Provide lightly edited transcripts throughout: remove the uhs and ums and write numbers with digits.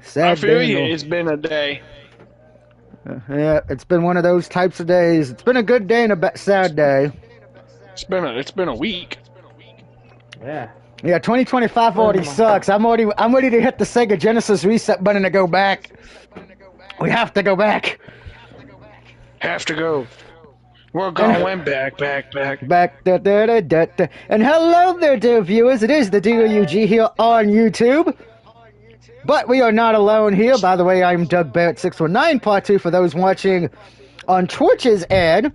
I Sad feel day. you. It's been a day. Yeah, it's been one of those types of days. It's been a good day and a sad day. It's been a week. Yeah. Yeah, 2025 already sucks. I'm ready to hit the Sega Genesis reset button to go back. We have to go back. Have to go. We're going back. Back. Da, da, da, da, da. And hello there, dear viewers. It is the DOUG here on YouTube. But we are not alone here. By the way, I'm Doug Barrett 619 Part 2 for those watching on Twitch's ad.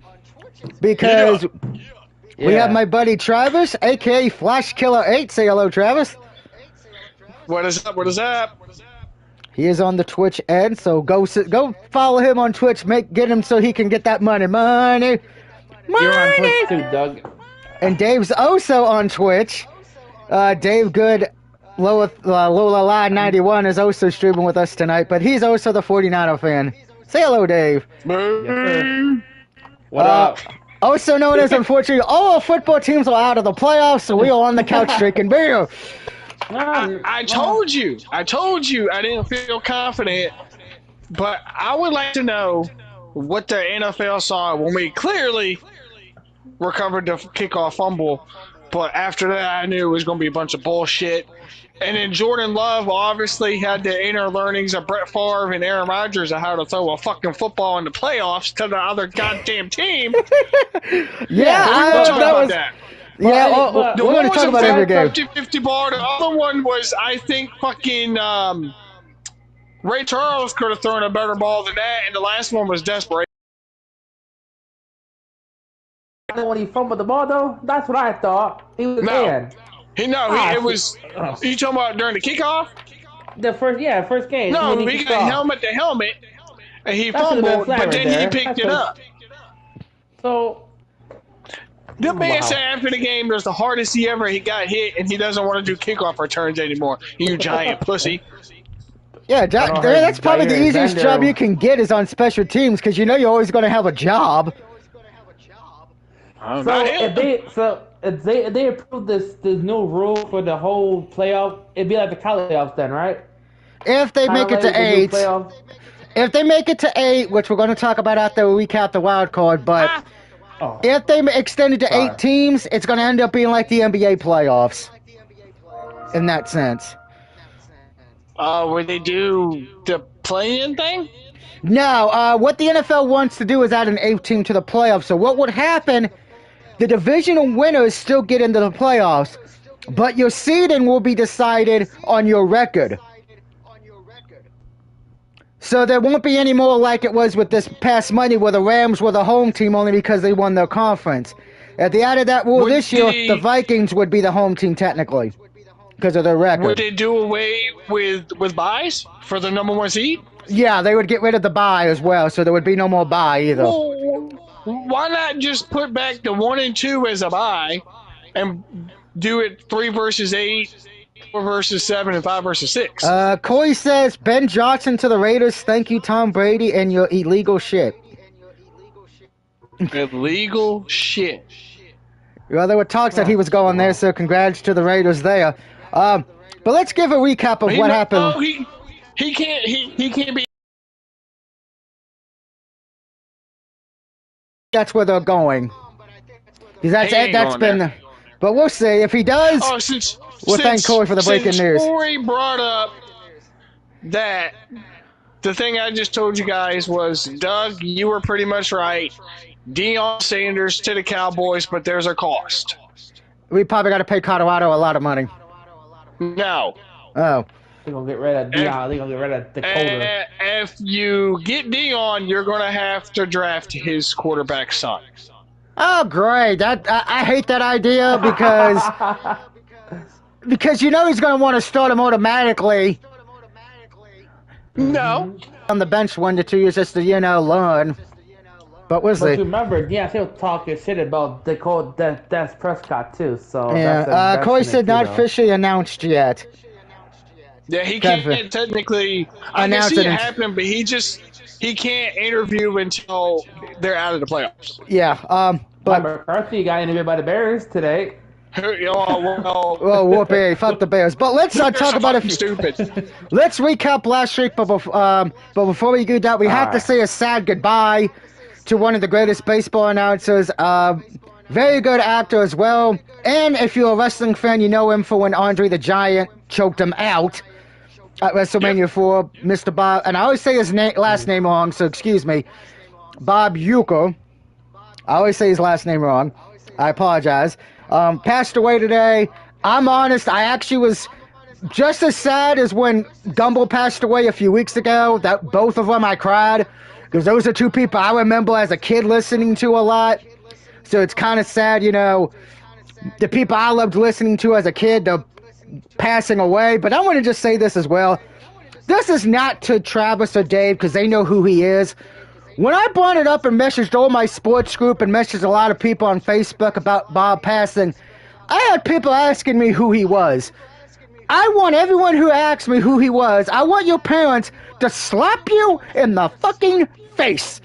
Because we have my buddy Travis, aka Flash Killer 8. Say hello, Travis. What is up? What is up? He is on the Twitch ad, so go follow him on Twitch. Get him so he can get that money. Money. You're on Twitch too, Doug. And Dave's also on Twitch. Dave Good, Lola Lie 91 is also streaming with us tonight, but he's also the 49er fan. Say hello, Dave. Yes, what up? Also known as, unfortunately, all our football teams are out of the playoffs, so we are on the couch drinking beer. I told you I didn't feel confident, but I would like to know what the NFL saw when we clearly recovered the kickoff fumble, but after that I knew it was going to be a bunch of bullshit. And then Jordan Love obviously had the inner learnings of Brett Favre and Aaron Rodgers of how to throw a fucking football in the playoffs to the other goddamn team. Yeah, that. Yeah, the we're one going to was talk a about every game. 50-50 ball. The other one was, I think, fucking Ray Charles could have thrown a better ball than that, and the last one was desperate. When he fumbled the ball, though, that's what I thought. He was in. It was. You talking about during the kickoff? The first game. No, he got helmet to helmet, and he fumbled, but then he picked it up. So. The man said after the game, it was the hardest he got hit, and he doesn't want to do kickoff returns anymore. You giant pussy. Yeah, that's probably the easiest job you can get is on special teams, because you know you're always going to have a job. If they approve this new rule for the whole playoff, it'd be like the playoffs then, right? If they make it to 8. If they make it to 8, which we're going to talk about after we recap the wild card, but if they extend it to 8 teams, it's going to end up being like the NBA playoffs in that sense. Where they do the play-in thing? No, what the NFL wants to do is add an 8th team to the playoffs. So what would happen, the divisional winners still get into the playoffs, but your seeding will be decided on your record. So there won't be any more like it was with this past Monday where the Rams were the home team only because they won their conference. If they added that rule this year, the Vikings would be the home team technically because of their record. Would they do away with buys for the number 1 seed? Yeah, they would get rid of the bye as well, so there would be no more bye either. Well, why not just put back the 1 and 2 as a bye and do it 3 versus 8, 4 versus 7, and 5 versus 6? Corey says, Ben Johnson to the Raiders, thank you, Tom Brady, and your illegal shit. Illegal shit. Well, there were talks that he was going there, so congrats to the Raiders there. But let's give a recap of what happened. Oh, he can't be. That's where they're going. Because that's been. But we'll see. If he does, thank Corey for the breaking news. Corey brought up that the thing I just told you guys was, Doug, you were pretty much right. Deion Sanders to the Cowboys, but there's a cost. We probably got to pay Colorado a lot of money. No. Oh. They're going to get rid of Deion. They're going to get rid of Dakota. If you get Deion, you're going to have to draft his quarterback son. Oh, great. I hate that idea because you know he's going to want to start him automatically. No. On the bench 1 to 2 years just to, learn. But we'll see. But remember, he'll talk his shit about Dakota, Des Prescott, too. So yeah, Corey said not officially announced yet. Yeah, he can't technically. I can see it happening, but he can't interview until they're out of the playoffs. Yeah, but McCarthy got interviewed by the Bears today. Well, whoopee, fuck the Bears. But let's talk about it. Stupid. Let's recap last week, but before we do that, we have to say a sad goodbye to one of the greatest baseball announcers. Very good actor as well. And if you're a wrestling fan, you know him for when Andre the Giant choked him out at WrestleMania 4, Mr. Bob. And I always say his last name wrong, so excuse me. Bob Uecker. I always say his last name wrong. I apologize. Passed away today. I'm honest, I actually was just as sad as when Gumbel passed away a few weeks ago. That both of them I cried, because those are two people I remember as a kid listening to a lot. So it's kind of sad, you know, the people I loved listening to as a kid, they're passing away. But I want to just say this as well. This is not to Travis or Dave, because they know who he is. When I brought it up and messaged all my sports group and messaged a lot of people on Facebook about Bob passing, I had people asking me who he was. I want everyone who asks me who he was, I want your parents to slap you in the fucking face.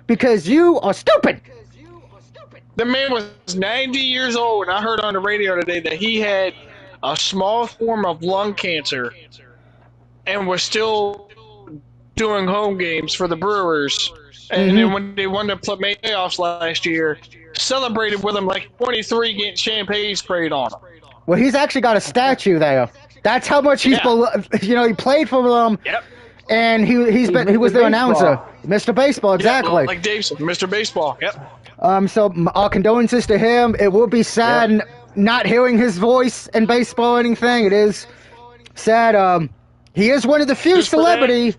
Because you are stupid. The man was 90 years old, and I heard on the radio today that he had a small form of lung cancer and was still doing home games for the Brewers. And then when they won the playoffs last year, celebrated with him like 23, getting champagne sprayed on him. Well, he's actually got a statue there. That's how much he's, he played for them. Yep. And he was their announcer. Mr. Baseball, exactly. Like Dave said, Mr. Baseball, yep. So our condolences to him. It will be sad not hearing his voice in baseball or anything. It is sad. He is one of the few celebrities.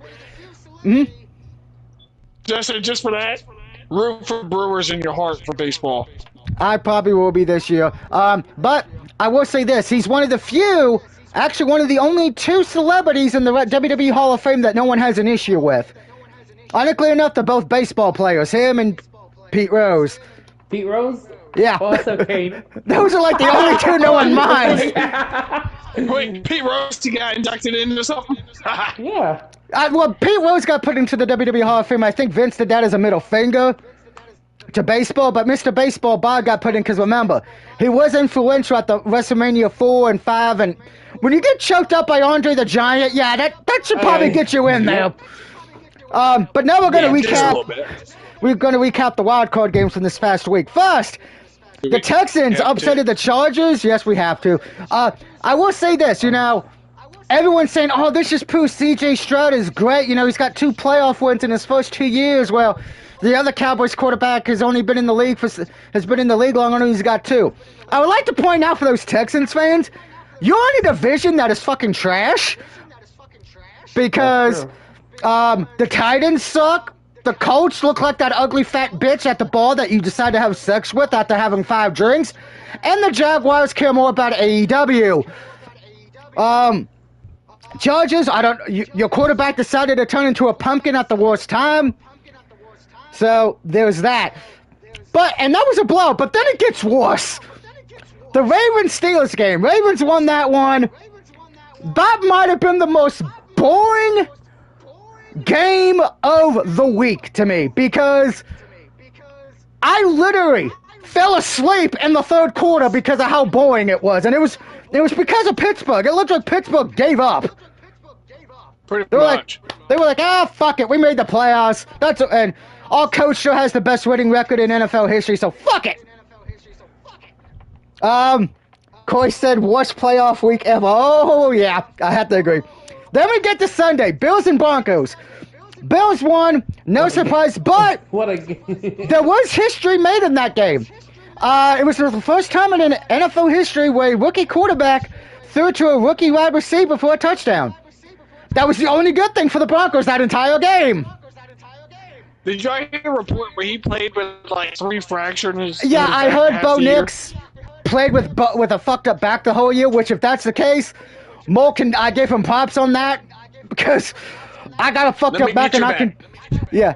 Just for that, root for Brewers in your heart for baseball. I probably will be this year. But I will say this. He's one of the few, actually one of the only two celebrities in the WWE Hall of Fame that no one has an issue with. Ironically enough, they're both baseball players. Him and Pete Rose. Pete Rose? Yeah. Also Kane. Those are like the only two no one minds. Wait, Pete Rose got inducted into something? Yeah. Well, Pete Rose got put into the WWE Hall of Fame. I think Vince did that as a middle finger to baseball, but Mr. Baseball Bob got put in because remember, he was influential at the WrestleMania 4 and 5, and when you get choked up by Andre the Giant, that should probably get you in there. But now we're going to recap. We're going to recap the wild card games from this past week. First, the Texans upsetted the Chargers. Yes, we have to. I will say this, everyone's saying, oh, this just proves C.J. Stroud is great. He's got 2 playoff wins in his first 2 years. Well, the other Cowboys quarterback has only been in the league long enough. He's got 2. I would like to point out for those Texans fans, you're in a division that is fucking trash. Because the Titans suck. The Colts look like that ugly fat bitch at the bar that you decide to have sex with after having 5 drinks. And the Jaguars care more about AEW. Chargers, your quarterback decided to turn into a pumpkin at the worst time. So, there's that. And that was a blow, but then it gets worse. The Ravens-Steelers game. Ravens won that one. That might have been the most boring game of the week to me, because I literally fell asleep in the third quarter because of how boring it was. And it was because of Pittsburgh. It looked like Pittsburgh gave up. Pretty much. They were like, fuck it, we made the playoffs. And our coach still has the best winning record in NFL history, so fuck it. Coy said, worst playoff week ever. Oh, yeah, I have to agree. Then we get to Sunday, Bills and Broncos. Bills won, no surprise, but there was history made in that game. It was the first time in NFL history where a rookie quarterback threw to a rookie wide receiver for a touchdown. That was the only good thing for the Broncos that entire game. Did you hear a report where he played with like 3 fractures in his I heard Bo Nix played with a fucked up back the whole year, which if that's the case, I gave him props on that, because I got a fucked up back and I can... Yeah.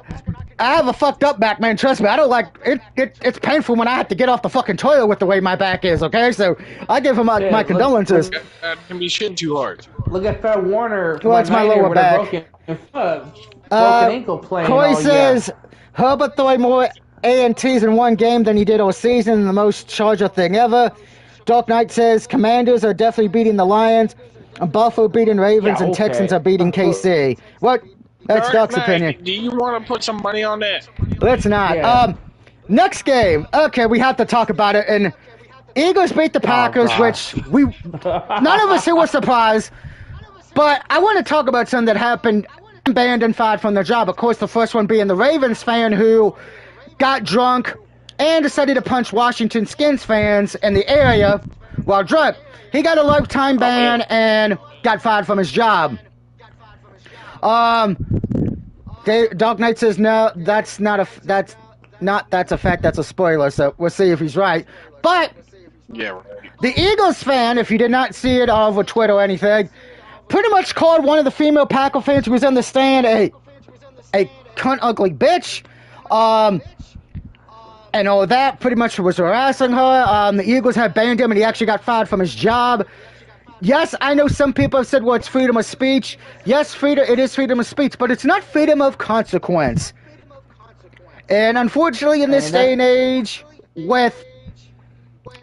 I have a fucked up back, man. Trust me. I don't like it. It's painful when I have to get off the fucking toilet with the way my back is, okay? So I give him my condolences. That can be shitting too hard. Look at Fred Warner. Well, it's my lower back. Broken ankle playing. Corey says, Herbert threw more ANTs in one game than he did all season, the most Charger thing ever. Dark Knight says Commanders are definitely beating the Lions, Buffalo beating Ravens, Yeah, and okay. Texans are beating KC. What? That's Doc's Knight, opinion. do you want to put some money on that? Let's not. Yeah. Next game. Okay, we have to talk about it. And Eagles beat the Packers, God. which none of us here were surprised. But I want to talk about something that happened. Banned and fired from their job. Of course, the first one being the Ravens fan who got drunk and decided to punch Washington Skins fans in the area while drunk. He got a lifetime ban and got fired from his job. Dark Knight says no, that's a fact, that's a spoiler, so we'll see if he's right. But Yeah, right. the Eagles fan, if you did not see it over Twitter or anything, pretty much called one of the female Packer fans who was in the stand a cunt ugly bitch. And all that pretty much was harassing her. The Eagles had banned him and he actually got fired from his job. Yes, I know some people have said, well, it's freedom of speech. Yes, it is freedom of speech, but it's not freedom of consequence. And unfortunately, in this day and age,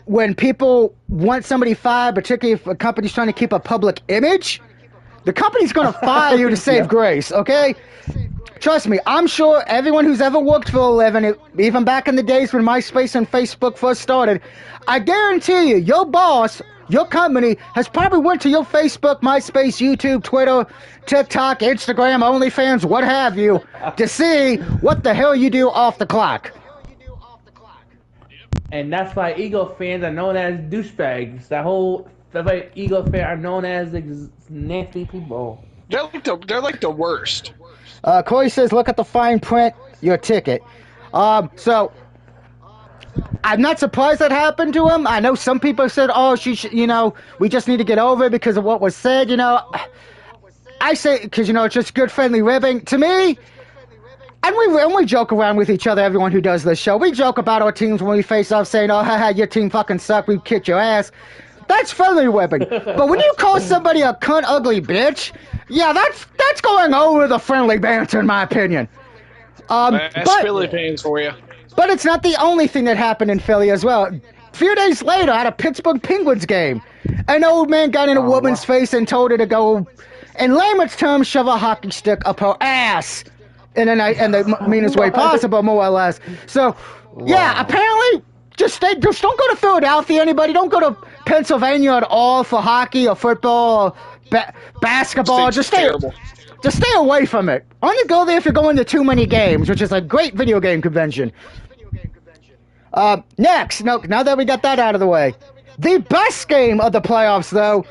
when people want somebody fired, particularly if a company's trying to keep a public image, the company's going to fire you to save grace, okay? Trust me, I'm sure everyone who's ever worked for a living, even back in the days when MySpace and Facebook first started, I guarantee you, your boss, your company, has probably went to your Facebook, MySpace, YouTube, Twitter, TikTok, Instagram, OnlyFans, what have you, to see what the hell you do off the clock. And that's why Eagle fans are known as douchebags. That's why Eagle fans are known as nasty people. They're like the worst. Corey says, look at the fine print, your ticket. So, I'm not surprised that happened to him. I know some people said, oh, we just need to get over it because of what was said, I say, because, it's just good friendly ribbing. To me, and we joke around with each other, everyone who does this show. We joke about our teams when we face off saying, oh, haha, your team fucking suck, we kicked your ass. That's friendly ribbing. But when you call somebody a cunt ugly bitch, yeah, that's going over the friendly banter in my opinion. That's Philly fans for you. But it's not the only thing that happened in Philly as well. A few days later, at a Pittsburgh Penguins game, an old man got in a woman's face and told her to go, in layman's terms, shove a hockey stick up her ass in the meanest way possible, more or less. So, yeah, apparently, just don't go to Philadelphia, anybody. Don't go to Pennsylvania at all for hockey or football or basketball. Just stay away from it. Only go there if you're going to too many games, which is a great video game convention. Next, now that we got that out of the way, the best game of the playoffs, though,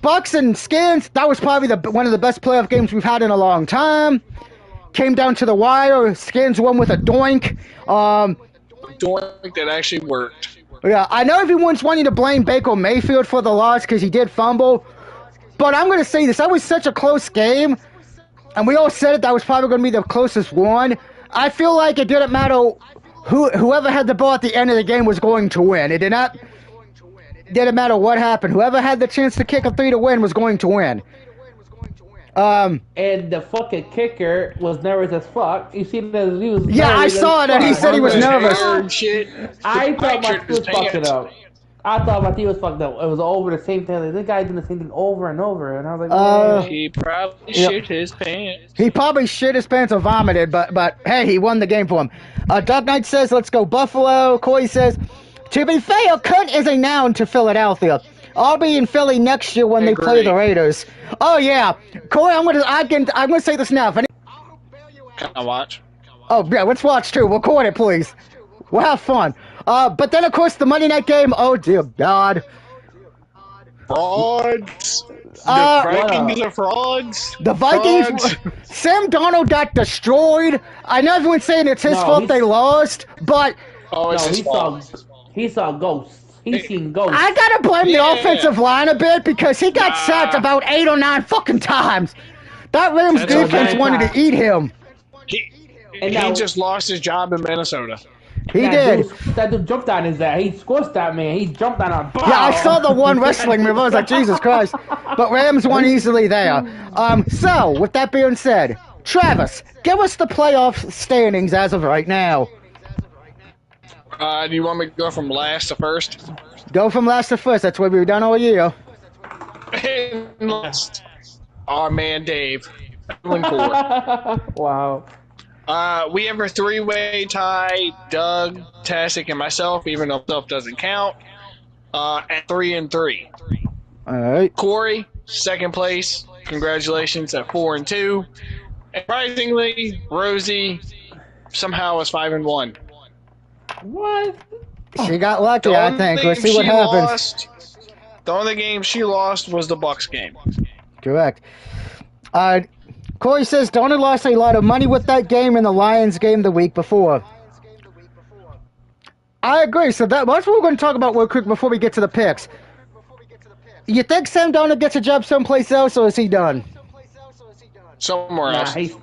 Bucks and Skins. That was probably one of the best playoff games we've had in a long time. Came down to the wire. Skins won with a doink. Doink that actually worked. Yeah, I know everyone's wanting to blame Baker Mayfield for the loss because he did fumble, but I'm going to say this. That was such a close game, and we all said that was probably going to be the closest one. I feel like it didn't matter whoever had the ball at the end of the game was going to win. It didn't matter what happened. Whoever had the chance to kick a 3 to win was going to win. And the fucking kicker was nervous as fuck. You see that he was. Yeah, I saw that. He said he was nervous. I thought my team was fucked it up. I thought my team was fucked up. It was over the same thing. This guy doing the same thing over and over, and I was like, he probably shit his pants. He probably shit his pants or vomited, but hey, he won the game for him. Dark Knight says, "Let's go Buffalo." Corey says, "To be fair, cunt is a noun to Philadelphia. I'll be in Philly next year when they play the Raiders." Oh yeah, Corey, I'm gonna say this now. Can I watch? Oh yeah, let's watch too. Record it, please. We'll have fun. But then of course the Monday night game. Oh dear God. Frauds. The Vikings are frauds. The Vikings. Sam Darnold got destroyed. I know everyone's saying it's his fault they lost, but it's his fault. He saw ghosts. He's seen ghosts. I gotta blame the offensive line a bit because he got sacked about 8 or 9 fucking times. That Rams defense wanted to eat him. He just lost his job in Minnesota. He did. That dude jumped on his ass. He squished that man. He jumped on him. Yeah, I saw the one wrestling move. I was like, Jesus Christ. But Rams won easily there. So, with that being said, Travis, give us the playoff standings as of right now. Do you want me to go from last to first? Go from last to first. That's what we've done all year. And last, our man Dave. Core. Wow. We have a three-way tie. Doug, Tastic, and myself, even though stuff doesn't count. At 3-3. All right. Corey, second place. Congratulations at 4-2. And surprisingly, Rosie somehow is 5-1. What? She got lucky, I think. Let's see what happens. The only game she lost was the Bucks game. Correct. Corey says Donald lost a lot of money with that game and the Lions game the week before. I agree. So that's what we're going to talk about real quick before we get to the picks. You think Sam Donald gets a job someplace else, or is he done? Somewhere else. He's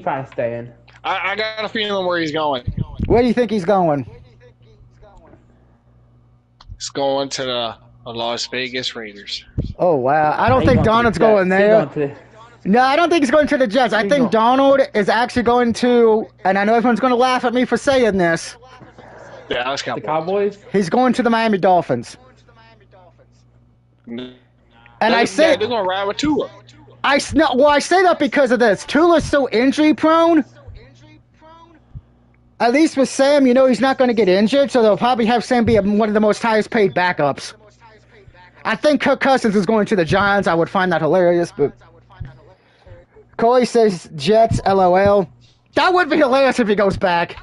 probably staying. I got a feeling where he's going. Where do you think he's going? He's going to the Las Vegas Raiders. Oh, wow. I don't think Donald's going there. No, I don't think he's going to the Jets. I think Donald is actually going to, and I know everyone's going to laugh at me for saying this. Yeah, that's the Cowboys? He's going to the Miami Dolphins. And I say they're going to ride with Tua. I say that because of this. Tula's so injury prone. At least with Sam, he's not going to get injured, so they'll probably have Sam be one of the most highest paid backups. I think Kirk Cousins is going to the Giants. I would find that hilarious, but Corey says Jets, LOL. That would be hilarious if he goes back.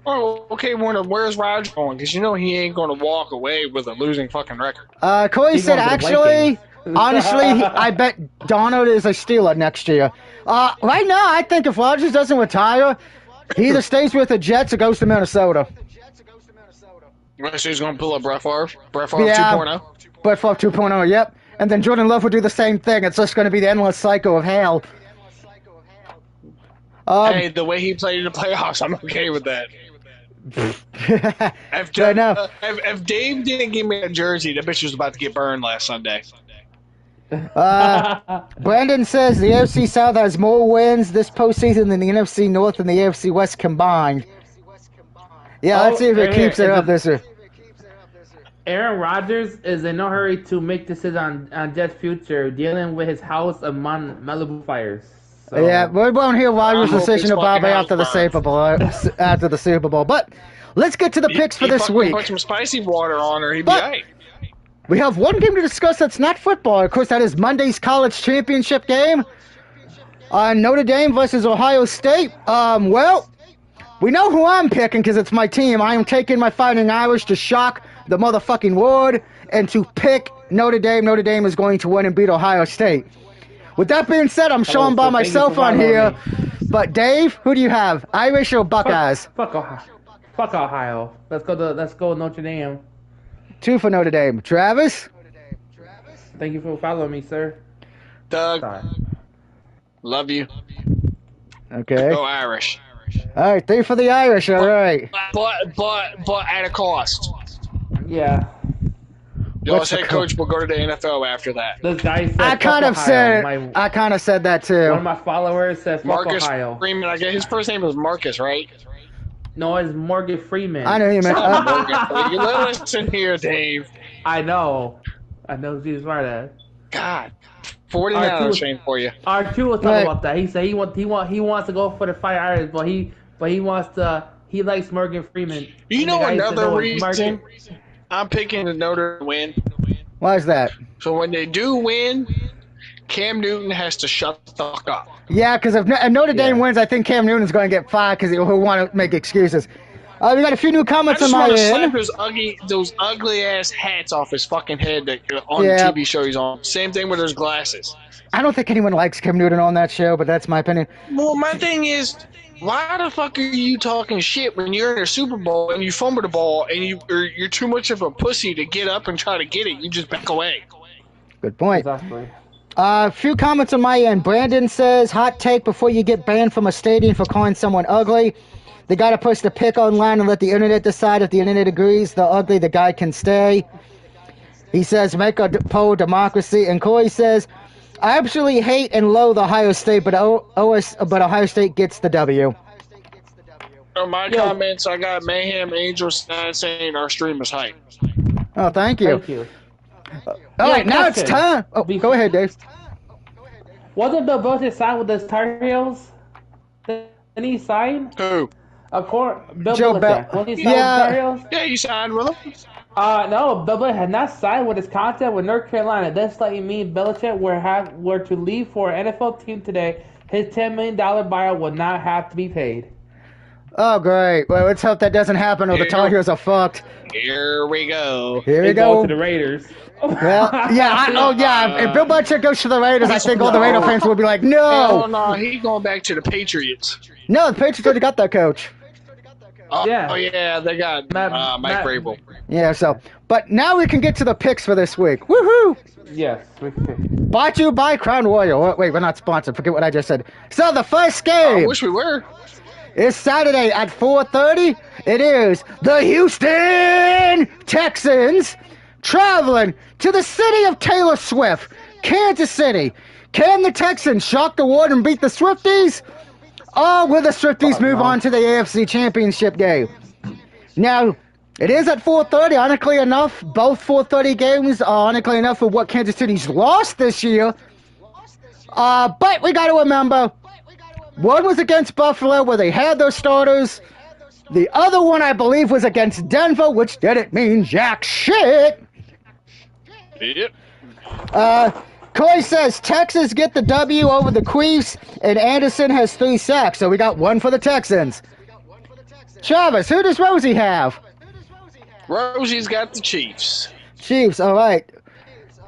Oh, okay, where's Rodgers going? Because he ain't going to walk away with a losing fucking record. Corey said, actually, honestly, I bet Donald is a Steeler next year. Right now, I think if Rodgers doesn't retire, he either stays with the Jets or goes to Minnesota. So he's going to pull up Brett Favre? Brett Favre 2.0? Brett Favre 2.0, yep. And then Jordan Love will do the same thing. It's just going to be the endless cycle of hell. Hey, the way he played in the playoffs, I'm okay with that. If Dave didn't give me a jersey, the bitch was about to get burned last Sunday. Brandon says the AFC South has more wins this postseason than the NFC North and the AFC West combined. Yeah, let's see if it keeps it up this year. Aaron Rodgers is in no hurry to make decisions on Jets' future, dealing with his house among Malibu fires. So, yeah, we won't hear Rodgers' decision about after the Super Bowl. But let's get to the picks for this week. Put some spicy water on her, he'd be right. We have one game to discuss that's not football. Of course, that is Monday's college championship game. Notre Dame versus Ohio State. Well, we know who I'm picking because it's my team. I am taking my Fighting Irish to shock the motherfucking world and to pick Notre Dame. Notre Dame is going to win and beat Ohio State. With that being said, I'm showing by myself on here. But Dave, who do you have? Irish or Buckeyes? Fuck Ohio. Let's go Notre Dame. 2 for Notre Dame. Travis? Thank you for following me, sir. Doug. Sorry. Love you. Okay. Go Irish. All right, 3 for the Irish. All right. But at a cost. Yeah. Y'all's head coach will go to the NFL after that. This guy said I kind of said that too. One of my followers said fuck Marcus Ohio. Freeman. I guess his first name was Marcus, right? No, it's Morgan Freeman. I know you meant. You listen here, Dave. I know he's smart ass. God, 49 shame for you. R2 was talking about that. He said he wants to go for the Fire Irish, but he likes Morgan Freeman. You know another reason I'm picking the Notre Dame win. Why is that? So when they do win, Cam Newton has to shut the fuck up. Yeah, because if Notre Dame wins, I think Cam Newton's going to get fired because he'll want to make excuses. We got a few new comments on my end. I just want to slap those ugly ass hats off his fucking head on the TV show he's on. Same thing with his glasses. I don't think anyone likes Cam Newton on that show, but that's my opinion. Well, my thing is, why the fuck are you talking shit when you're in a Super Bowl and you fumble the ball and you're too much of a pussy to get up and try to get it? You just back away. Good point. Exactly. A few comments on my end. Brandon says, hot take before you get banned from a stadium for calling someone ugly. They got to push the pick online and let the internet decide. If the internet agrees the ugly, the guy can stay. He says, make a poll democracy. And Corey says, I absolutely hate and loathe Ohio State, but Ohio State gets the W. on my comments, I got Mayhem Angels saying our stream is hype. Oh, thank you. Thank you. All right, now it's time. Oh, go ahead, Dave. Wasn't Bill Belichick signed with the Tar Heels? Didn't he sign? Who? Bill Joe Belichick. Wasn't he signed with the Tar Heels? Yeah, he signed with him. No, Bill Belichick had not signed with his contract with North Carolina. That's like mean Belichick were to leave for an NFL team today. His $10 million buyout would not have to be paid. Oh, great. Well, let's hope that doesn't happen or the Tar Heels are fucked. Here we go. Here we go. To the Raiders. Well, yeah. If Bill Belichick goes to the Raiders, I think all the Raider fans will be like, no. Hell no, he's going back to the Patriots. No, the Patriots already got that coach. Oh, yeah, they got Mike Vrabel. Yeah, but now we can get to the picks for this week. Woohoo! Yes. Brought to you by Crown Royal. Wait, we're not sponsored. Forget what I just said. So the first game. I wish we were. It's Saturday at 4:30. It is the Houston Texans traveling to the city of Taylor Swift, Kansas City. Can the Texans shock the world and beat the Swifties? Or will the Swifties move on to the AFC Championship game? Now, it is at 4:30. Ironically enough, both 4:30 games are ironically enough for what Kansas City's lost this year. But we got to remember, one was against Buffalo where they had their starters. The other one, I believe, was against Denver, which didn't mean jack shit. Yep. Coy says Texans get the W over the Queefs, and Anderson has 3 sacks, so we got 1 for the Texans. Travis, who does Rosie have? Rosie's got the Chiefs. Chiefs, all right.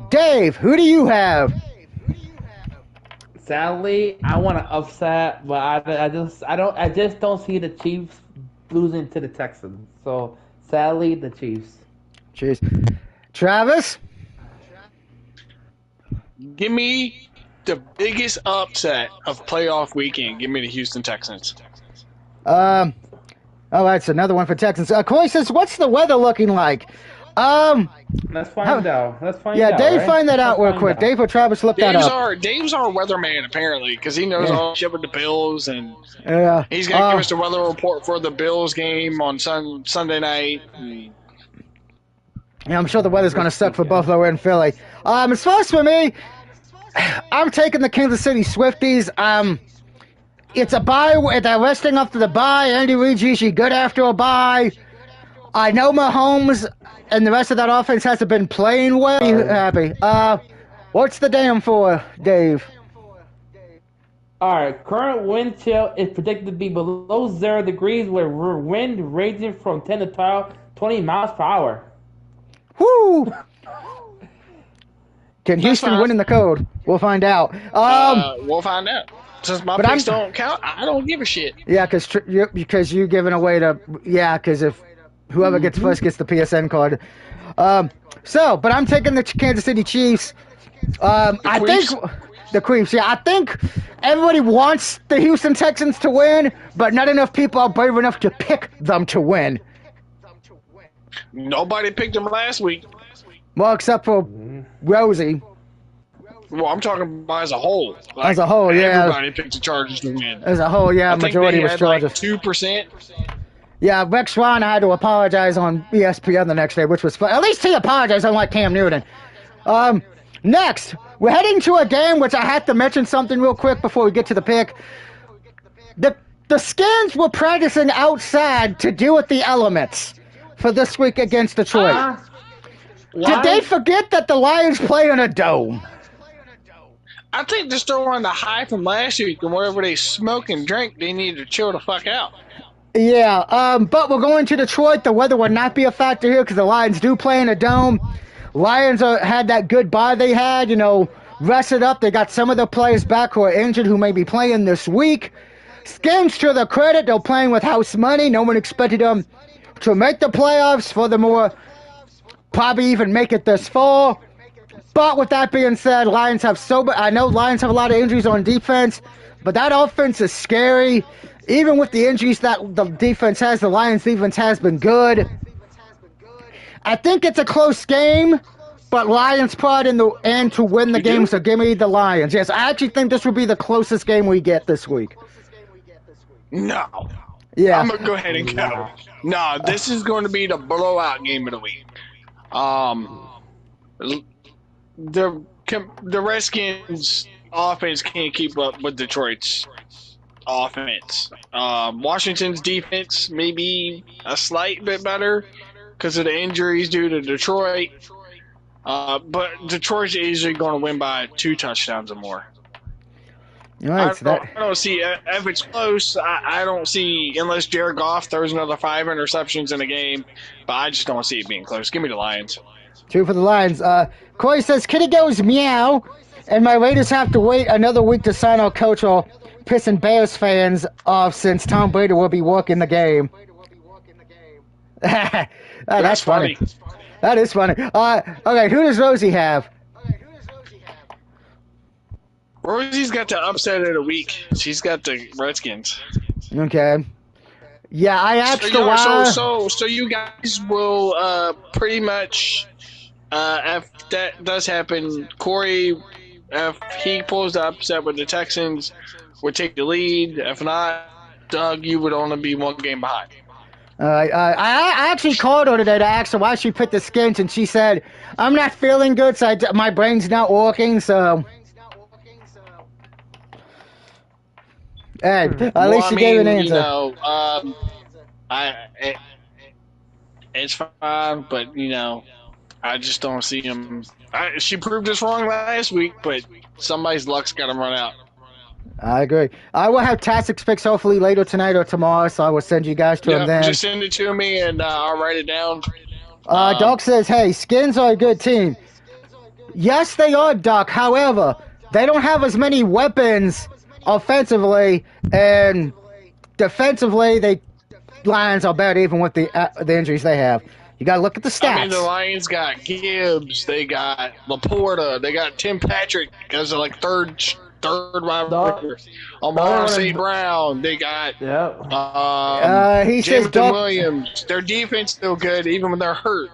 Dave, who do you have? Sadly, I want to upset, but I just don't see the Chiefs losing to the Texans. So sadly, the Chiefs. Cheers. Travis? Give me the biggest upset of playoff weekend. Give me the Houston Texans. All right, so another one for Texans. Coy says, what's the weather looking like? Let's find out. Yeah, Dave, find that out real quick. Dave or Travis, look that up. Dave's our weatherman, apparently, because he knows all the shit with the Bills, and he's going to give us the weather report for the Bills game on Sunday night. Yeah, I'm sure the weather's going to suck for Buffalo and Philly. As far as for me, I'm taking the Kansas City Swifties. It's a bye. They're resting after the bye. Andy Reid's usually good after a bye. I know Mahomes and the rest of that offense hasn't been playing well. Happy. What's the damn for, Dave? All right, current wind chill is predicted to be below 0 degrees with wind ranging from 10 to 20 miles per hour. Whoo! Can Houston win in the code? We'll find out. We'll find out. Since my picks don't count, I don't give a shit. Yeah, because you're giving away because if whoever gets first gets the PSN card. But I'm taking the Kansas City Chiefs. I think the Queefs. Yeah, I think everybody wants the Houston Texans to win, but not enough people are brave enough to pick them to win. Nobody picked them last week. Well, except for Rosie. Well, I'm talking about as a whole. As a whole, yeah. Everybody picked the Chargers to win. As a whole, yeah, majority was Chargers. 2%. Yeah, Rex Ryan had to apologize on ESPN the next day, which was fun. At least he apologized, unlike Cam Newton. Next, we're heading to a game which I have to mention something real quick before we get to the pick. The Skins were practicing outside to deal with the elements for this week against Detroit. Did they forget that the Lions play in a dome? I think they're still on the high from last week, and wherever they smoke and drink, they need to chill the fuck out. Yeah, but we're going to Detroit. The weather will not be a factor here because the Lions do play in a dome. Lions had that good bye they had, rested up. They got some of the players back who are injured who may be playing this week. Skins, to their credit, they're playing with house money. No one expected them to make the playoffs. Furthermore, probably even make it this fall. But with that being said, I know Lions have a lot of injuries on defense, but that offense is scary. Even with the injuries that the defense has, the Lions defense has been good. I think it's a close game, but Lions pride in the end to win the game, so give me the Lions. Yes, I actually think this will be the closest game we get this week. No. Yeah. I'm gonna go ahead and go. No, this is going to be the blowout game of the week. The Redskins offense can't keep up with Detroit's offense. Washington's defense may be a slight bit better because of the injuries due to Detroit. But Detroit's easily going to win by 2 touchdowns or more. All right, I don't see if it's close. I don't see unless Jared Goff throws another 5 interceptions in a game. But I just don't see it being close. Give me the Lions. 2 for the Lions. Corey says Kitty goes meow, and my Raiders have to wait another week to sign our coach or pissing Bears fans off since Tom Brady will be working the game. That's funny. That is funny. Okay, who does Rosie have? Rosie's got the upset of the week. She's got the Redskins. Okay. Yeah, I asked her why. So you guys will pretty much, if that does happen, Corey, if he pulls the upset with the Texans, would take the lead. If not, Doug, you would only be 1 game behind. I actually called her today to ask her why she picked the Skins, and she said, I'm not feeling good, so my brain's not working, so... Hey, at least she gave an answer. You know, it's fine, but, you know, I just don't see him. She proved us wrong last week, but somebody's luck's got to run out. I agree. I will have Tassik's picks hopefully later tonight or tomorrow, so I will send you guys to him then. Just send it to me, and I'll write it down. Doc says, hey, Skins are a good team. Yes, they are, Doc. However, they don't have as many weapons offensively, and defensively, Lions are better even with the injuries they have. You got to look at the stats. I mean, the Lions got Gibbs, they got Laporta, they got Tim Patrick as a third wide receiver. Amon St. Brown, they got Jameson Williams. Their defense is still good even when they're hurt.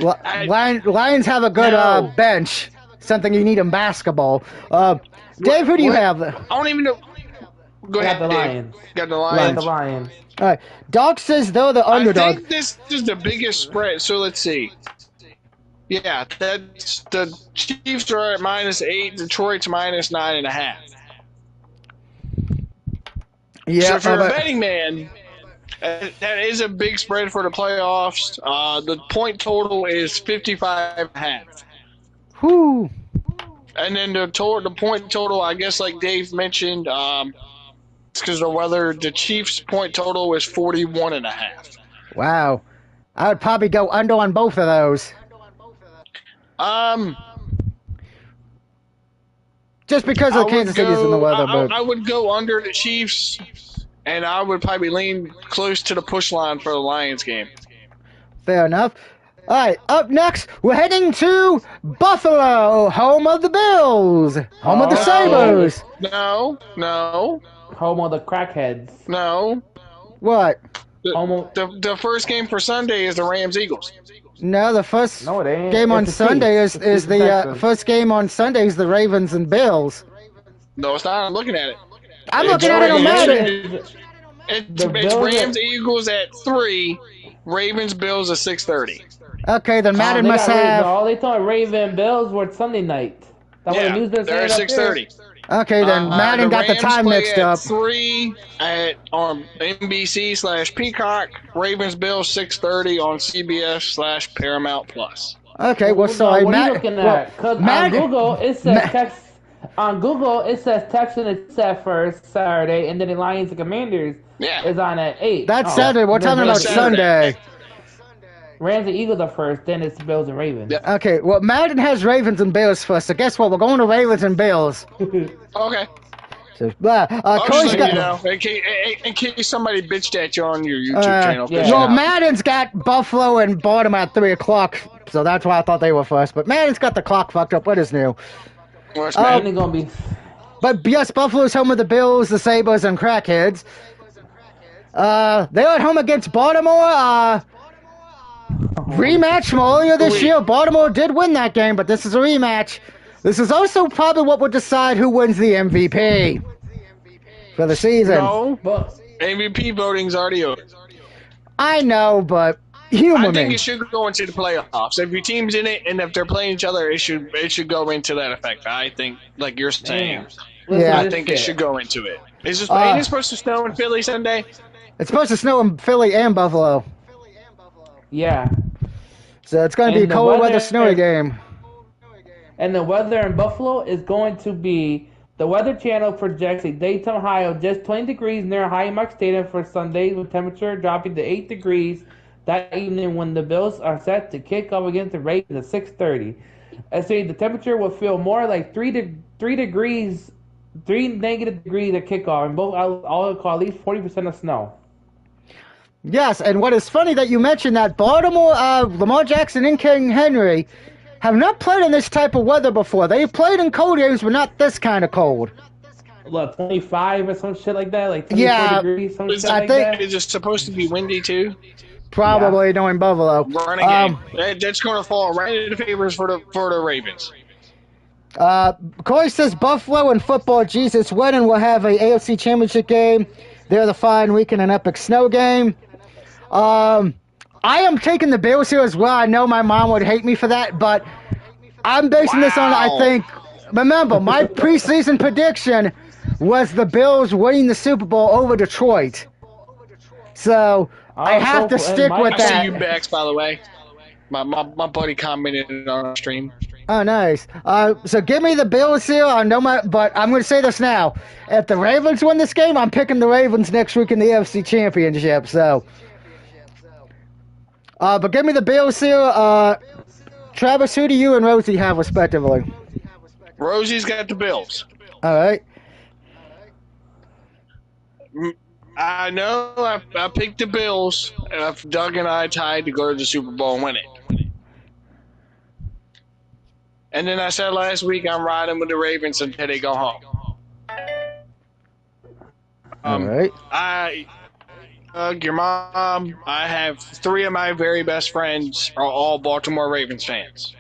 Lions have a good bench. Something you need in basketball. Dave, who do you have? I don't even know. Go ahead, the Lions. Got the Lions. The Lions. All right. Doc says they're the underdog. I think this is the biggest spread. So let's see. Yeah, that's the Chiefs are at -8. Detroit's -9.5. Yeah. So if you're a betting man, that is a big spread for the playoffs. The point total is 55.5. Whoo. And then the point total, I guess, like Dave mentioned, it's because of the weather. The Chiefs' point total is 41.5. Wow, I would probably go under on both of those. Just because of Kansas City's in the weather, but I would go under the Chiefs, and I would probably lean close to the push line for the Lions game. Fair enough. All right, up next, we're heading to Buffalo, home of the Bills, home of the Sabres. No. Home of the crackheads. No. What? The first game for Sunday is the Rams-Eagles. No, the first game on It's Sunday Chiefs. is the first game on Sunday is the Ravens and Bills. No, it's not. I'm looking at it. I'm looking at it on Madden. It's Rams-Eagles at 3, Ravens-Bills at 6:30. Okay, then Madden must have. No, they thought Raven Bills were Sunday night. Yeah, they're at 6:30. Okay, then Madden got the time mixed up. 3 on NBC/Peacock. Ravens-Bills 6:30 on CBS/Paramount Plus. Okay, well, sorry, what are you looking at? Because on Google it says Texans is set first Saturday, and then the Lions and Commanders is on at 8. That's Saturday. We're talking about Sunday. Rams and Eagles are first, then it's Bills and Ravens. Yeah. Okay, well, Madden has Ravens and Bills first, so guess what? We're going to Ravens and Bills. Okay. So, in case somebody bitched at you on your YouTube channel. Yeah. Well, Madden's got Buffalo and Baltimore at 3 o'clock, so that's why I thought they were first. But Madden's got the clock fucked up. What is new? Gonna be. But yes, Buffalo's home of the Bills, the Sabres, and Crackheads. They're at home against Baltimore. Rematch from earlier this year. Baltimore did win that game, but this is a rematch. This is also probably what will decide who wins the MVP. for the season. No, But MVP voting's already over. I know, but humor I think me. it should go into the playoffs. If your team's in it and if they're playing each other, it should go into that effect. I think, like you're saying, damn. Yeah. I think it should go into it. It's just Uh, ain't it supposed to snow in Philly Sunday? It's supposed to snow in Philly and Buffalo, Yeah. so it's going to be a And the cold weather weather- snowy game. And the weather in Buffalo is going to be, the Weather Channel projects a daytime high of just 20 degrees near Highmark Stadium for Sunday, with temperature dropping to 8 degrees that evening when the Bills are set to kick off against the Ravens at 6:30. I say the temperature will feel more like 3 negative degrees at kickoff, and both all call at least 40% of snow. Yes, and what is funny that you mentioned that Baltimore, Lamar Jackson and King Henry have not played in this type of weather before. They've played in cold games, but not this kind of cold. What, 25 or some shit like that? Like 24 Yeah, degrees, some shit I like think- that? Is it supposed to be windy too? Probably knowing Buffalo. Running game. That's going to fall right into the favors for the Ravens. Corey says Buffalo and football Jesus Wedding will have a AFC Championship game. They're the fine week and an epic snow game. I am taking the Bills here as well. I know my mom would hate me for that, but I'm basing this on, I Wow. think, remember, my preseason prediction was the Bills winning the Super Bowl over Detroit. So I have to stick with I see that. you backs, by the way. My buddy commented on our stream. Oh, nice. So give me the Bills here. I know but I'm going to say this now. If the Ravens win this game, I'm picking the Ravens next week in the AFC Championship. So, but give me the Bills here. Travis, who do you and Rosie have respectively? Rosie's got the Bills. All right. I know I picked the Bills, and if Doug and I tied to go to the Super Bowl and win it. And then I said last week I'm riding with the Ravens until they go home. All right. Your mom, I have 3 of my very best friends are all Baltimore Ravens fans.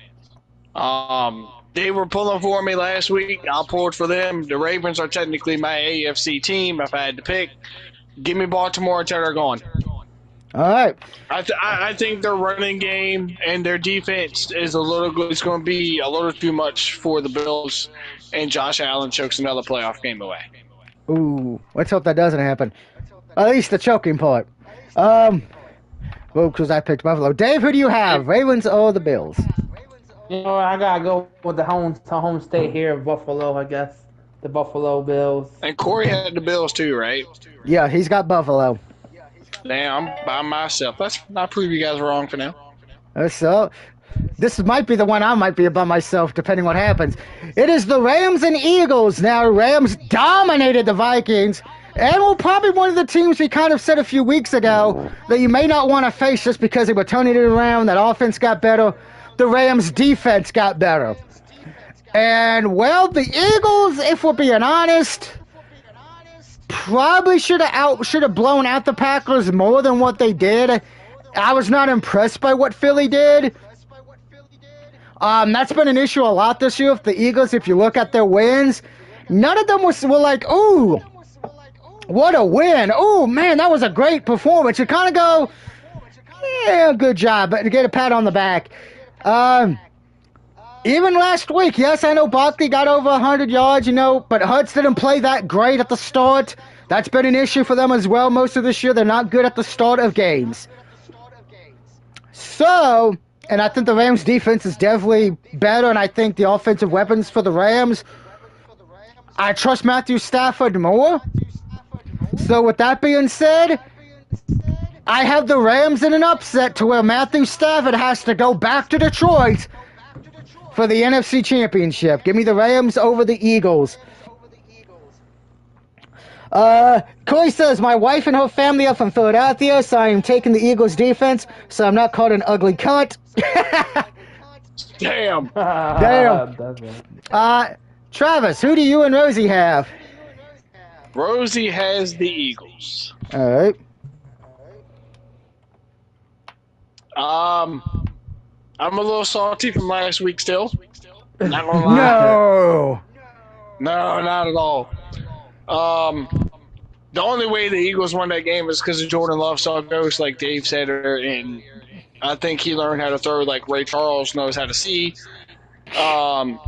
They were pulling for me last week. I pulled for them. The Ravens are technically my AFC team if I had to pick. Give me Baltimore until they're gone. All right. I think their running game and their defense is it's going to be a little too much for the Bills, and Josh Allen chokes another playoff game away. Ooh, let's hope that doesn't happen. At least the choking part. Well, because I picked Buffalo. Dave, who do you have? Ravens or the Bills? You know, I gotta go with the home state here of Buffalo, I guess. The Buffalo Bills. And Corey had the Bills too, right? Yeah, he's got Buffalo. Damn, I'm by myself. I'll prove you guys wrong for now. So, this might be the one I might be by myself, depending what happens. It is the Rams and Eagles. Now, Rams dominated the Vikings, and were probably one of the teams we kind of said a few weeks ago that you may not want to face just because they were turning it around. That offense got better. The Rams' defense got better. And, well, the Eagles, if we're being honest, probably should have blown out the Packers more than what they did. I was not impressed by what Philly did. That's been an issue a lot this year with the Eagles. If you look at their wins, none of them were like, ooh, what a win. Ooh, man, that was a great performance. You kind of go, yeah, good job, but to get a pat on the back. Even last week, yes, I know Barkley got over 100 yards, but Hurts didn't play that great at the start. That's been an issue for them as well most of this year. They're not good at the start of games. So, and I think the Rams' defense is definitely better, and I think the offensive weapons for the Rams, I trust Matthew Stafford more. So with that being said, I have the Rams in an upset to where Matthew Stafford has to go back to Detroit for the NFC Championship. Give me the Rams over the Eagles. Corey says, my wife and her family are from Philadelphia, so I am taking the Eagles defense, so I'm not called an ugly cunt. Damn. Damn. Travis, who do you and Rosie have? Rosie has the Eagles. All right. I'm a little salty from last week still. Not gonna lie. No. No, not at all. the only way the Eagles won that game is because Jordan Love saw ghosts, like Dave said, and I think he learned how to throw like Ray Charles knows how to see. But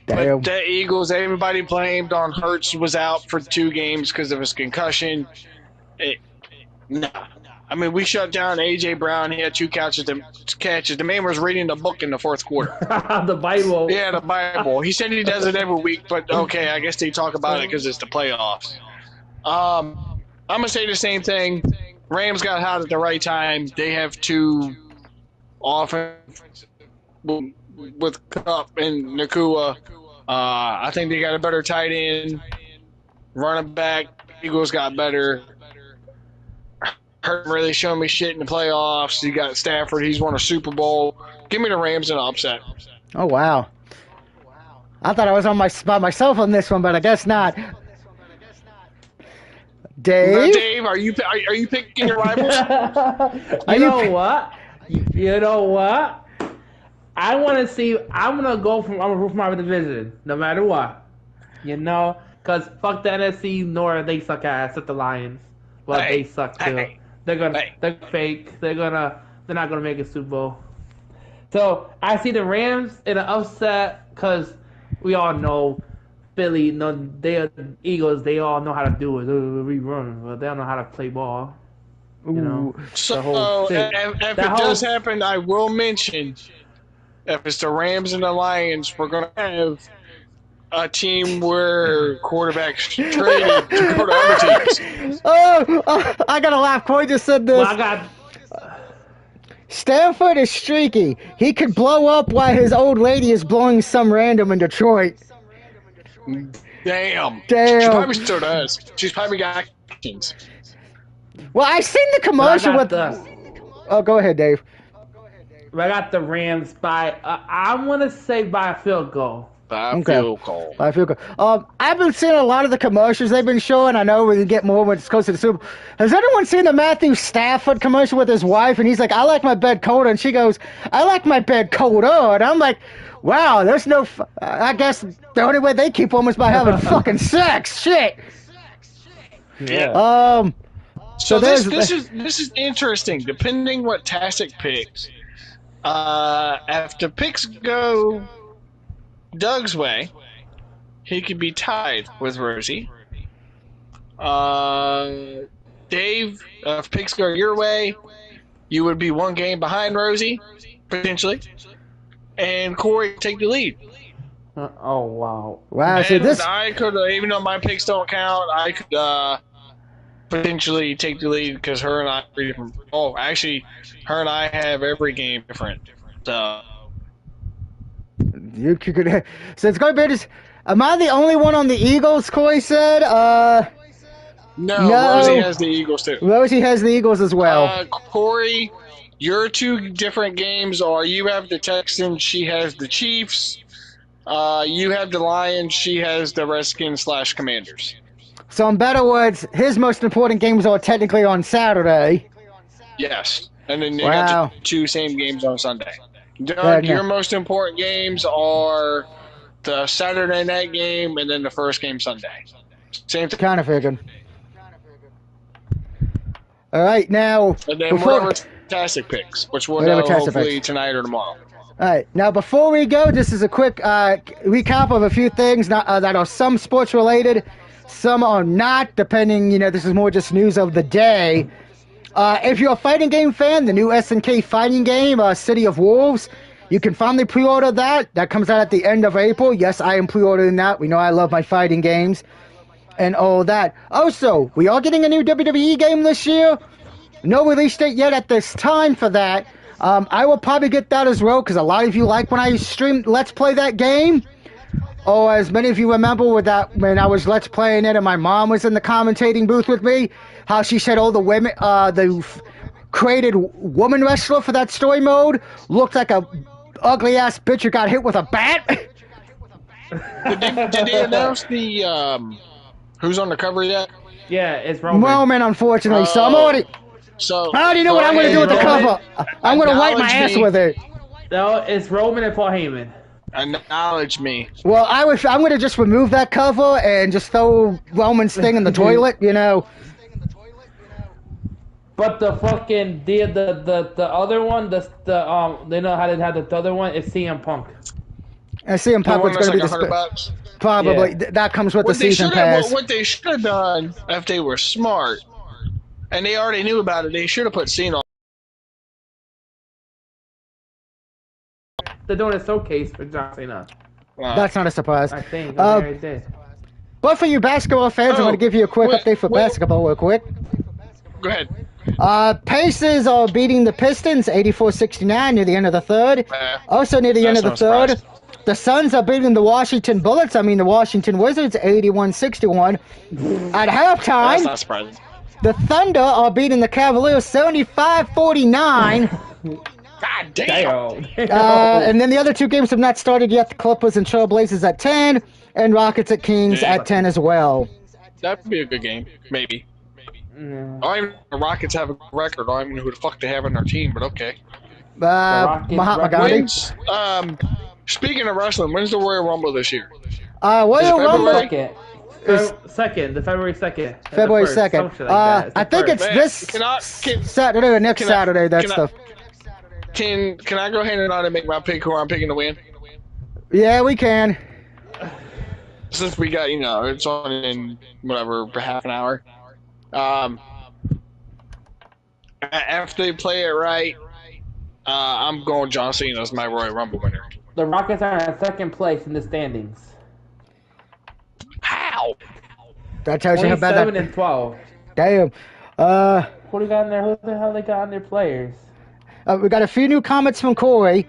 the Eagles, everybody blamed on Hurts was out for 2 games because of his concussion. Nah. I mean, we shut down A.J. Brown. He had 2 catches. The man was reading the book in the fourth quarter. The Bible. Yeah, the Bible. He said he does it every week, but okay, I guess they talk about it because it's the playoffs. I'm going to say the same thing. Rams got hot at the right time. They have 2 offense with Kupp and Nakua. I think they got a better tight end. Running back, Eagles got better. Hurt really showing me shit in the playoffs. You got Stafford. He's won a Super Bowl. Give me the Rams in an upset. Oh, wow. I thought I was by myself on this one, but I guess not. Dave? Dave, are you picking your rivals? You know what? I want to see. I'm gonna go from. I'm gonna root for my division, no matter what. You know, cause fuck the NFC North. They suck ass at the Lions. Well, they suck too. They're fake. They're not gonna make a Super Bowl. So I see the Rams in an upset, cause we all know Philly. They Eagles. They all know how to do it. We run, but they don't know how to play ball. You know. So if it does happen, I will mention. If it's the Rams and the Lions, we're going to have a team where quarterbacks traded to go to other teams. Oh, I got to laugh. Corey just said this. Well, Stanford is streaky. He could blow up while his old lady is blowing some random in Detroit. Damn. She probably still does. She's probably got actions. Well, I seen the commercial with Oh, go ahead, Dave. I got the Rams by, I'm going to say by a field goal. By a field goal. I've been seeing a lot of the commercials they've been showing. I know we can get more when it's close to the Super Bowl. Has anyone seen the Matthew Stafford commercial with his wife? And he's like, I like my bed colder. And she goes, I like my bed colder. And I'm like, wow, there's no... I guess the only way they keep women is by having fucking sex. Shit. Yeah. So this is interesting. Depending what Tastic picks... after picks go Doug's way, he could be tied with Rosie. Dave, if picks go your way, you would be 1 game behind Rosie, potentially. And Corey take the lead. Oh, wow. Wow, so this... I could, even though my picks don't count, I could potentially take the lead because her and I are different. Oh, actually, her and I have every game different. So you could. So it's going to be just. Am I the only one on the Eagles? Corey said. No, Rosie has the Eagles too. Rosie has the Eagles as well. Corey, your 2 different games are you have the Texans, she has the Chiefs. You have the Lions, she has the Redskins / Commanders. So in better words, his most important games are technically on Saturday. Yes. And then you got the 2 same games on Sunday. Doug, your most important games are the Saturday night game and then the first game Sunday. Same thing. Kind of figured. All right, now... And then whatever Tastic picks, which we'll know hopefully tonight or tomorrow. All right, now before we go, this is a quick recap of a few things that are some sports related, some are not, depending, this is more just news of the day. If you're a fighting game fan, the new SNK fighting game, City of Wolves, you can finally pre-order that. That comes out at the end of April. Yes, I am pre-ordering that. We know I love my fighting games and all that. Also, we are getting a new WWE game this year. No release date yet at this time for that. I will probably get that as well because a lot of you like when I stream Let's Play that game. Or as many of you remember with that when I was Let's Playing it and my mom was in the commentating booth with me, how she said all the women, created woman wrestler for that story mode looked like a ugly ass bitch who got hit with a bat. Did they announce the who's on the cover yet? Yeah, it's Roman. Roman, unfortunately. So I'm already. So I already know what I'm going to do with the cover. I'm going to wipe my ass with it. No, it's Roman and Paul Heyman. Acknowledge me. Well, I'm going to just remove that cover and just throw Roman's thing in the toilet, you know. But the fucking the other one, they know how to have the other one is CM Punk. And CM Punk was going to be the $100. probably Yeah. that comes with the season pass. What they should have done if they were smart, and they already knew about it, they should have put Cena. They're doing a showcase for John Cena. That's not a surprise. I think. They already did. But for you basketball fans, I'm going to give you a quick update for basketball real quick. Go ahead. Pacers are beating the Pistons 84-69 near the end of the third. Also near the end of the third, the Suns are beating the Washington Washington Wizards 81-61. At halftime, That's not surprising. the Thunder are beating the Cavaliers 75-49. God damn. And then the other two games have not started yet. The Clippers and Trailblazers at 10, and Rockets at Kings at 10 as well. That'd be a good game, maybe. Yeah. I don't even know if the Rockets have a record. I don't even know who the fuck they have on their team, but okay. Mahatma Gandhi. Speaking of wrestling, when's the Royal Rumble this year? Royal Rumble. Second, the February 2nd. February 2nd. I think it's this Saturday or next Saturday. That's the. Can I go ahead and make my pick who I'm picking to win? Yeah, we can. Since we got, it's on in whatever, for half an hour. After they play it right, I'm going John Cena as my Royal Rumble winner. The Rockets are in second place in the standings. How? That tells you how bad that. 27 and 12. Damn. What do you got in there? Who the hell they got on their players? We got a few new comments from Corey.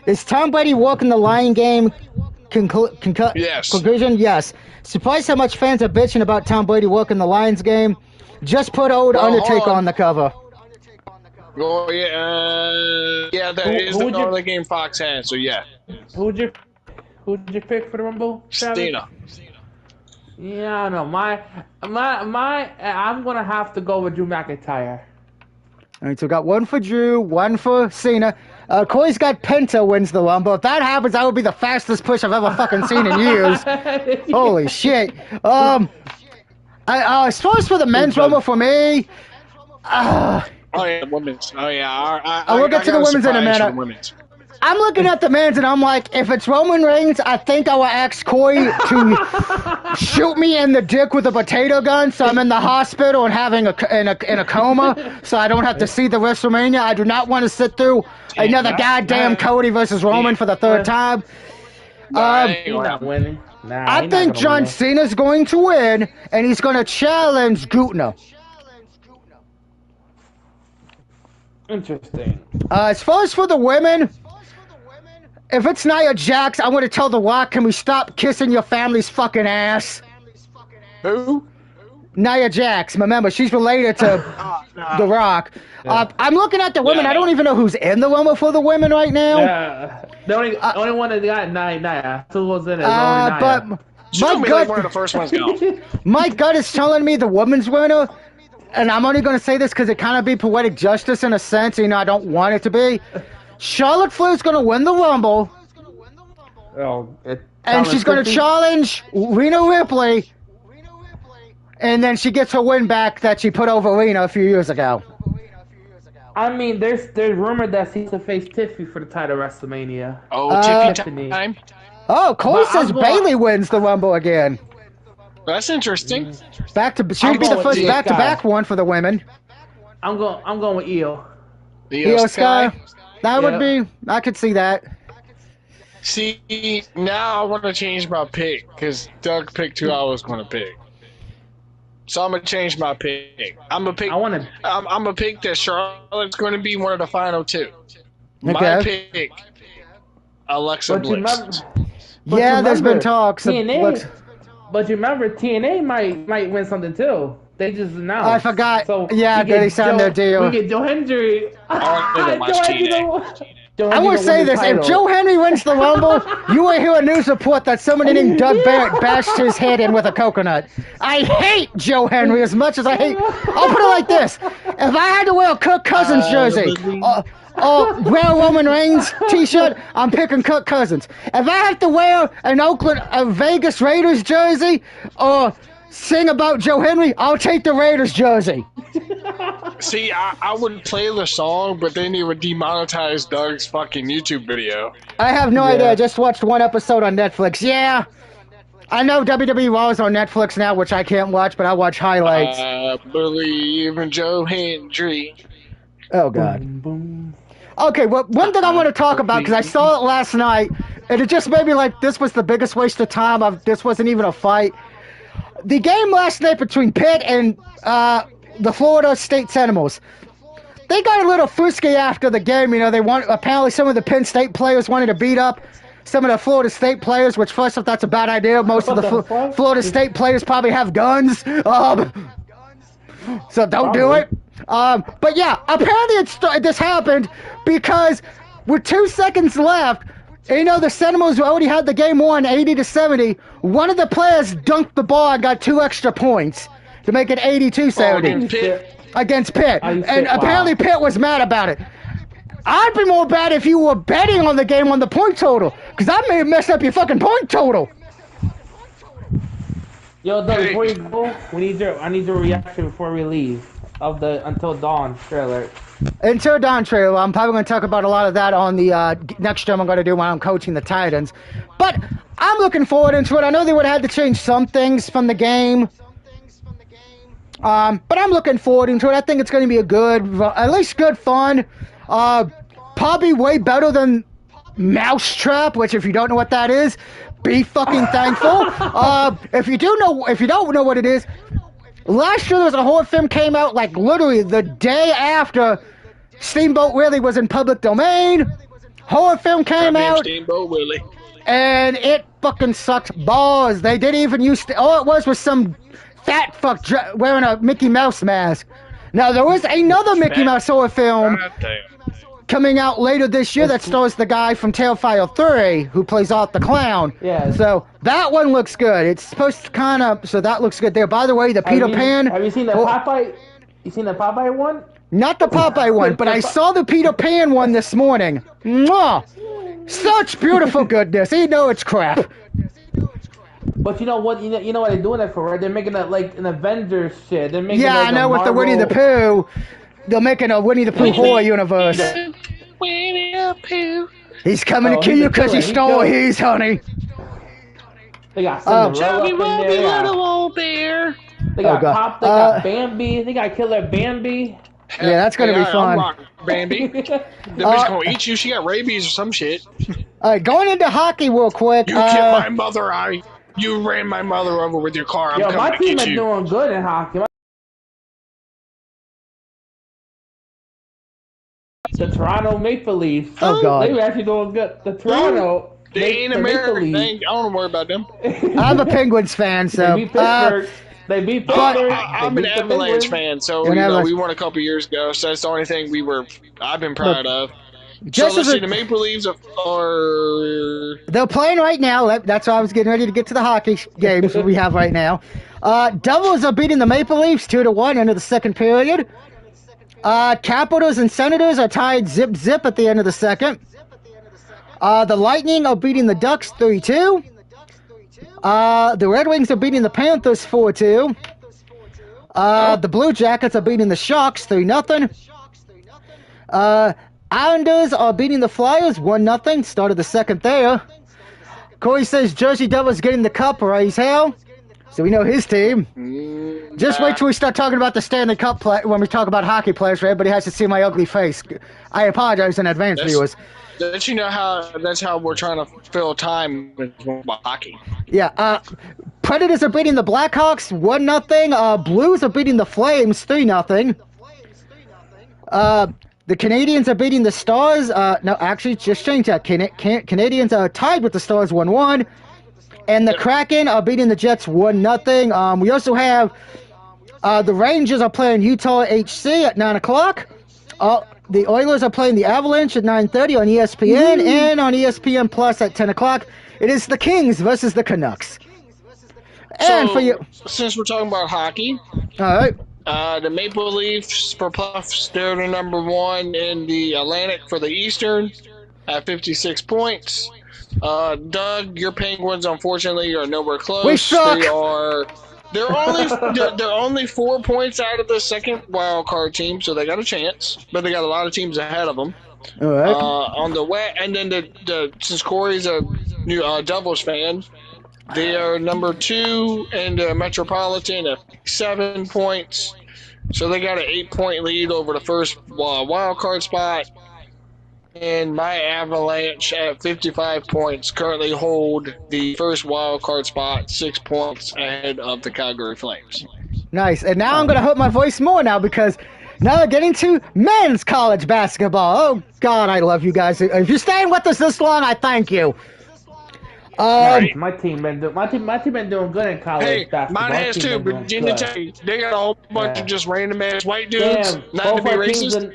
Is Tom Brady walking the Lion game? Yes. Conclusion? Yes. Surprised how much fans are bitching about Tom Brady walking the Lions game. Just put old Undertaker on the cover. Oh, yeah. That is the only game Fox has, so yeah. Who'd you pick for the Rumble? Cena. Yeah, I don't know. I'm gonna have to go with Drew McIntyre. All right, so we got one for Drew, one for Cena. Corey's got Penta wins the Rumble. If that happens, that would be the fastest push I've ever fucking seen in years. Holy shit. I suppose for the men's Rumble for me. Oh yeah, women's. Oh yeah. We'll get to the women's in a minute. I'm looking at the men's and I'm like, if it's Roman Reigns, I think I will ask Corey to shoot me in the dick with a potato gun, so I'm in the hospital and having in a coma, so I don't have to see the WrestleMania. I do not want to sit through another goddamn Cody versus Roman for the third time. He's not winning. I think John Cena's going to win, and he's going to challenge Gunther. Interesting. As far as for the women, if it's Nia Jax, I want to tell The Rock, can we stop kissing your family's fucking ass? Who? Nia Jax. Remember, she's related to The Rock. I'm looking at the women. I don't even know who's in the Rumble for the women right now. Yeah. The only one that got Nia. Who was in it? Only but my gut, one of the first ones go. My gut is telling me the women's winner, and I'm only going to say this because it kind of be poetic justice in a sense. I don't want it to be. Charlotte Flair's going to win the Rumble. And she's going to challenge Rhea Ripley. And then she gets her win back that she put over Rhea a few years ago. I mean, there's rumored that she's to face Tiffany for the title of WrestleMania. Oh, Tiffany time. Oh, Cole says Bayley wins the Rumble again. That's interesting. She'd be the first back-to-back one for the women. I'm going with Io. Io Sky. That would be. I could see that. See, now I want to change my pick because Doug picked who I was going to pick. So I'm gonna change my pick. I'm gonna pick that Charlotte's going to be one of the final two. My pick, Alexa Bliss. There's been talks. TNA, but you remember TNA might win something too. They just announced. I forgot. So they signed their deal. We get Joe Hendry. I will say this: if Joe Henry wins the Rumble, you will hear a news report that somebody named Doug Barrett bashed his head in with a coconut. I hate Joe Henry as much as I hate. I'll put it like this: if I had to wear a Kirk Cousins jersey, or wear a Roman Reigns T-shirt, I'm picking Kirk Cousins. If I have to wear a Vegas Raiders jersey, or sing about Joe Henry, I'll take the Raiders jersey. See, I would play the song, but then it would demonetize Doug's fucking YouTube video. I have no idea. I just watched one episode on Netflix. Yeah. I know WWE Raw is on Netflix now, which I can't watch, but I watch highlights. I believe in Joe Hendry. Oh, God. Boom, boom. Okay, well, one thing I want to talk about, because I saw it last night, and it just made me like, this was the biggest waste of time. This wasn't even a fight. The game last night between Pitt and the Florida State Seminoles, they got a little frisky after the game. You know, apparently some of the Penn State players wanted to beat up some of the Florida State players, which first off, that's a bad idea. Most of the Florida State players probably have guns. So don't do it. But yeah, apparently this happened because with 2 seconds left, you know, the Seminoles already had the game won 80-70. One of the players dunked the ball and got 2 extra points to make it 82-70 against Pitt. And apparently Pitt was mad about it. I'd be more bad if you were betting on the game on the point total, because I may have messed up your fucking point total. Yo, Doug, before you go, I need your reaction before we leave of the Until Dawn trailer. Until Dawn trailer, I'm probably going to talk about a lot of that on the next stream I'm going to do when I'm coaching the Titans. But I'm looking forward into it. I know they would have had to change some things from the game. But I'm looking forward into it. I think it's going to be at least good fun. Probably way better than Mousetrap, which if you don't know what that is, be fucking thankful. If you don't know what it is, last year there was a horror film came out like literally the day after Steamboat Willie was in public domain. Horror film came out. Steamboat Willie. And it fucking sucked balls. They didn't even all it was some fat fuck wearing a Mickey Mouse mask. Now there was another Mickey Mouse horror film coming out later this year that stars the guy from Terrifier 3 who plays Art the Clown. Yeah. So that one looks good. It's supposed to so that looks good there. By the way, the Peter Pan. Have you seen the Popeye? You seen the Popeye one? Not the Popeye one, but I saw the Peter Pan one this morning. Mwah! Such beautiful goodness. You know it's crap. But you know what? You know what they're doing that for, right? They're making that like an Avengers shit. They're making I know with the Winnie the Pooh. They're making a Winnie the Pooh horror universe. Winnie the Pooh. He's coming to kill you because he stole his honey. They got Cinderella in there. Little old bear. They got Pop. They got Bambi. They got Killer Bambi. Yeah, that's gonna be fun. Bambi. The bitch gonna eat you. She got rabies or some shit. All right, going into hockey real quick. You killed my mother. You ran my mother over with your car. I'm coming my to team get is you. doing good in hockey. The Toronto Maple Leafs. Oh God, they were actually doing good. The Toronto. They ain't American. I don't worry about them. I'm a Penguins fan, so. They beat Pittsburgh. They beat Pittsburgh. I'm an Avalanche fan, so we won a couple years ago. So that's the only thing I've been proud of. Just so let's see, the Maple Leafs are. They're playing right now. That's why I was getting ready to get to the hockey games we have right now. Devils are beating the Maple Leafs 2-1 into the second period. Capitals and Senators are tied zip at the end of the second. The Lightning are beating the Ducks 3-2. The Red Wings are beating the Panthers 4-2. The Blue Jackets are beating the Sharks 3-0. Islanders are beating the Flyers 1-0. Started the second there. Corey says Jersey Devils getting the cup, raise hell. So we know his team. Just wait till we start talking about the Stanley Cup when we talk about hockey players, where everybody has to see my ugly face. I apologize in advance, viewers. Don't you know that's how we're trying to fill time with hockey? Yeah. Predators are beating the Blackhawks 1-0. Blues are beating the Flames 3-0. The Canadians are beating the Stars. No, actually, just change that. Canadians are tied with the Stars 1-1. And the Kraken are beating the Jets 1-0. We also have the Rangers are playing Utah HC at 9 o'clock. the Oilers are playing the Avalanche at 9:30 on ESPN and on ESPN Plus at 10 o'clock. It is the Kings versus the Canucks. And so, for you, since we're talking about hockey, all right. The Maple Leafs for Puffs, they're the number one in the Atlantic for the Eastern at 56 points. Doug, your Penguins unfortunately are nowhere close. We suck. They're only 4 points out of the second wild card team, so they got a chance. But they got a lot of teams ahead of them. All right. On the West, and then since Corey's a new Devils fan, they are number 2 in the Metropolitan at 7 points. So they got an 8-point lead over the first wild card spot. And my Avalanche at 55 points currently hold the first wild card spot, 6 points ahead of the Calgary Flames. Nice. And now I'm going to hurt my voice more now because now we're getting to men's college basketball. Oh, God, I love you guys. If you're staying with us this long, I thank you. Right. My team been doing good in college basketball. Mine has too, but Virginia Tech, they got a whole bunch of just random ass white dudes. Damn, not to be racist,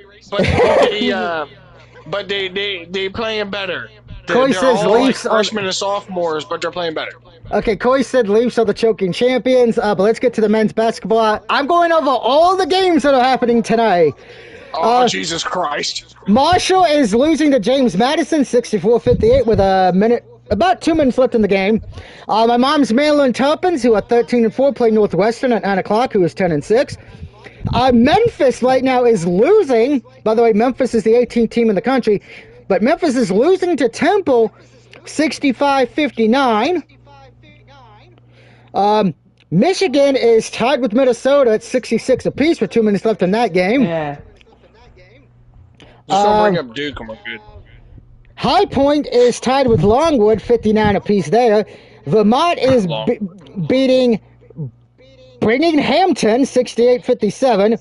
but they playing better. Coy They're says all like Leafs freshmen and sophomores, but they're playing better. Okay, Coy said Leafs are the choking champions, but let's get to the men's basketball. I'm going over all the games that are happening tonight. Oh, Jesus Christ. Marshall is losing to James Madison, 64-58 with about 2 minutes left in the game. My mom's Maryland Terrapins, who are 13-4, play Northwestern at 9 o'clock, who is 10-6. Memphis right now is losing. By the way, Memphis is the 18th team in the country, but Memphis is losing to Temple, 65-59. Michigan is tied with Minnesota at 66 apiece with 2 minutes left in that game. Yeah. Just don't bring up Duke, and we're good. High Point is tied with Longwood, 59 apiece there. Vermont is beating Binghamton, 68-57.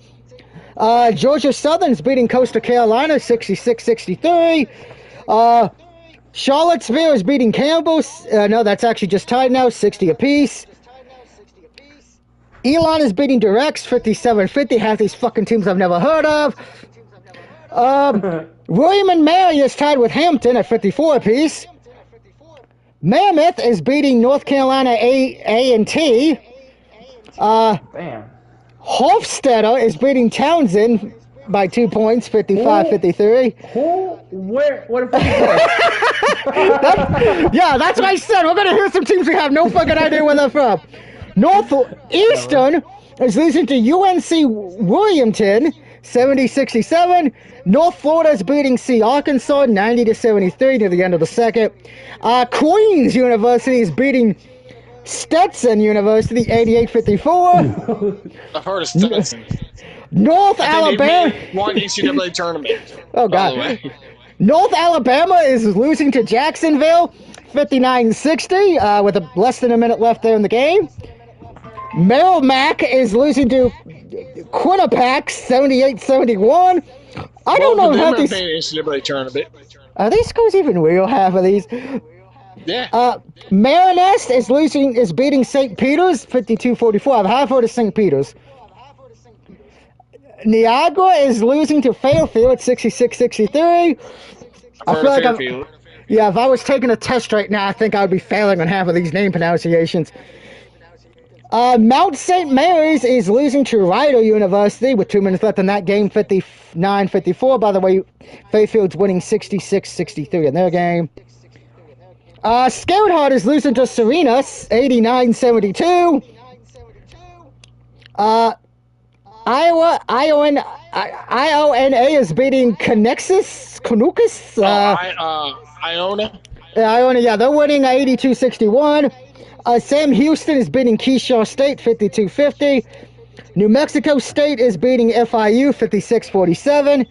Georgia Southern's beating Coastal Carolina, 66-63. Charlottesville is beating Campbell. No, that's actually just tied now, 60 apiece. Elon is beating Durex, 57-50. Half these fucking teams I've never heard of. William and Mary is tied with Hampton at 54 apiece. Mammoth is beating North Carolina A&T. Damn. Hofstadter is beating Townsend by 2 points, 55-53. What if that? Yeah, that's what I said. We're going to hear some teams we have no fucking idea where they're from. Northeastern is losing to UNC Wilmington, 70-67. North Florida is beating Arkansas, 90-73 near the end of the second. Queens University is beating Stetson University, 88-54. I've heard of Stetson. North Alabama won NCAA tournament. Oh, God. North Alabama is losing to Jacksonville, 59-60, with less than a minute left there in the game. Merrimack is losing to Quinnipiac, 78-71. I don't know how these NCAA tournament. Are these schools even real? Half of these. Yeah. Marinest is beating St. Peter's, 52-44. I've half heard of St. Peter's. Niagara is losing to Fairfield, 66-63. I feel like if I was taking a test right now, I think I would be failing on half of these name pronunciations. Mount St. Mary's is losing to Rider University with 2 minutes left in that game, 59-54. By the way, Fairfield's winning 66-63 in their game. Scared Heart is losing to Serena, 89-72. IONA is beating Canucks. Iona. Iona, yeah, they're winning 82-61. Sam Houston is beating Keyshaw State, 52-50. New Mexico State is beating FIU, 56-47.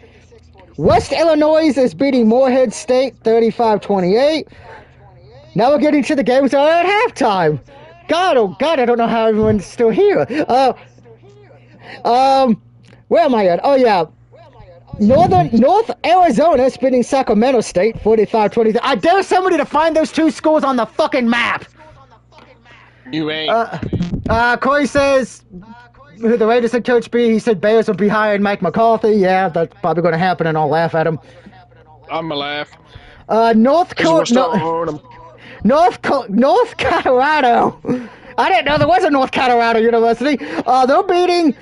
West Illinois is beating Morehead State, 35-28. Now we're getting to the games that are at halftime. God, oh God, I don't know how everyone's still here. Where am I at? Oh, yeah. North Arizona is beating Sacramento State, 45-23. I dare somebody to find those two schools on the fucking map. You ain't. Corey says who the Raiders head coach be? He said Bears will be hiring Mike McCarthy. Yeah, that's probably going to happen, and I'll laugh at him. I'm gonna laugh. North We'll start owing them. North Colorado. I didn't know there was a North Colorado University. They're beating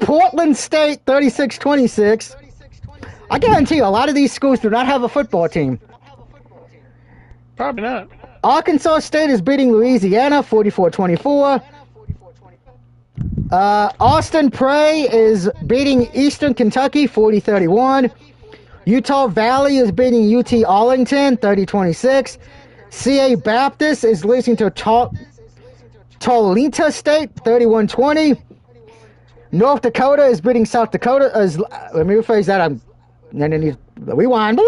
Portland State 36-26. I guarantee you, a lot of these schools do not have a football team. Probably not. Arkansas State is beating Louisiana 44-24. Austin Prey is beating Eastern Kentucky 40-31. Utah Valley is beating UT Arlington 30-26. CA Baptist is losing to Toledo State 31-20. North Dakota is beating South Dakota. Let me rephrase that. Rewind.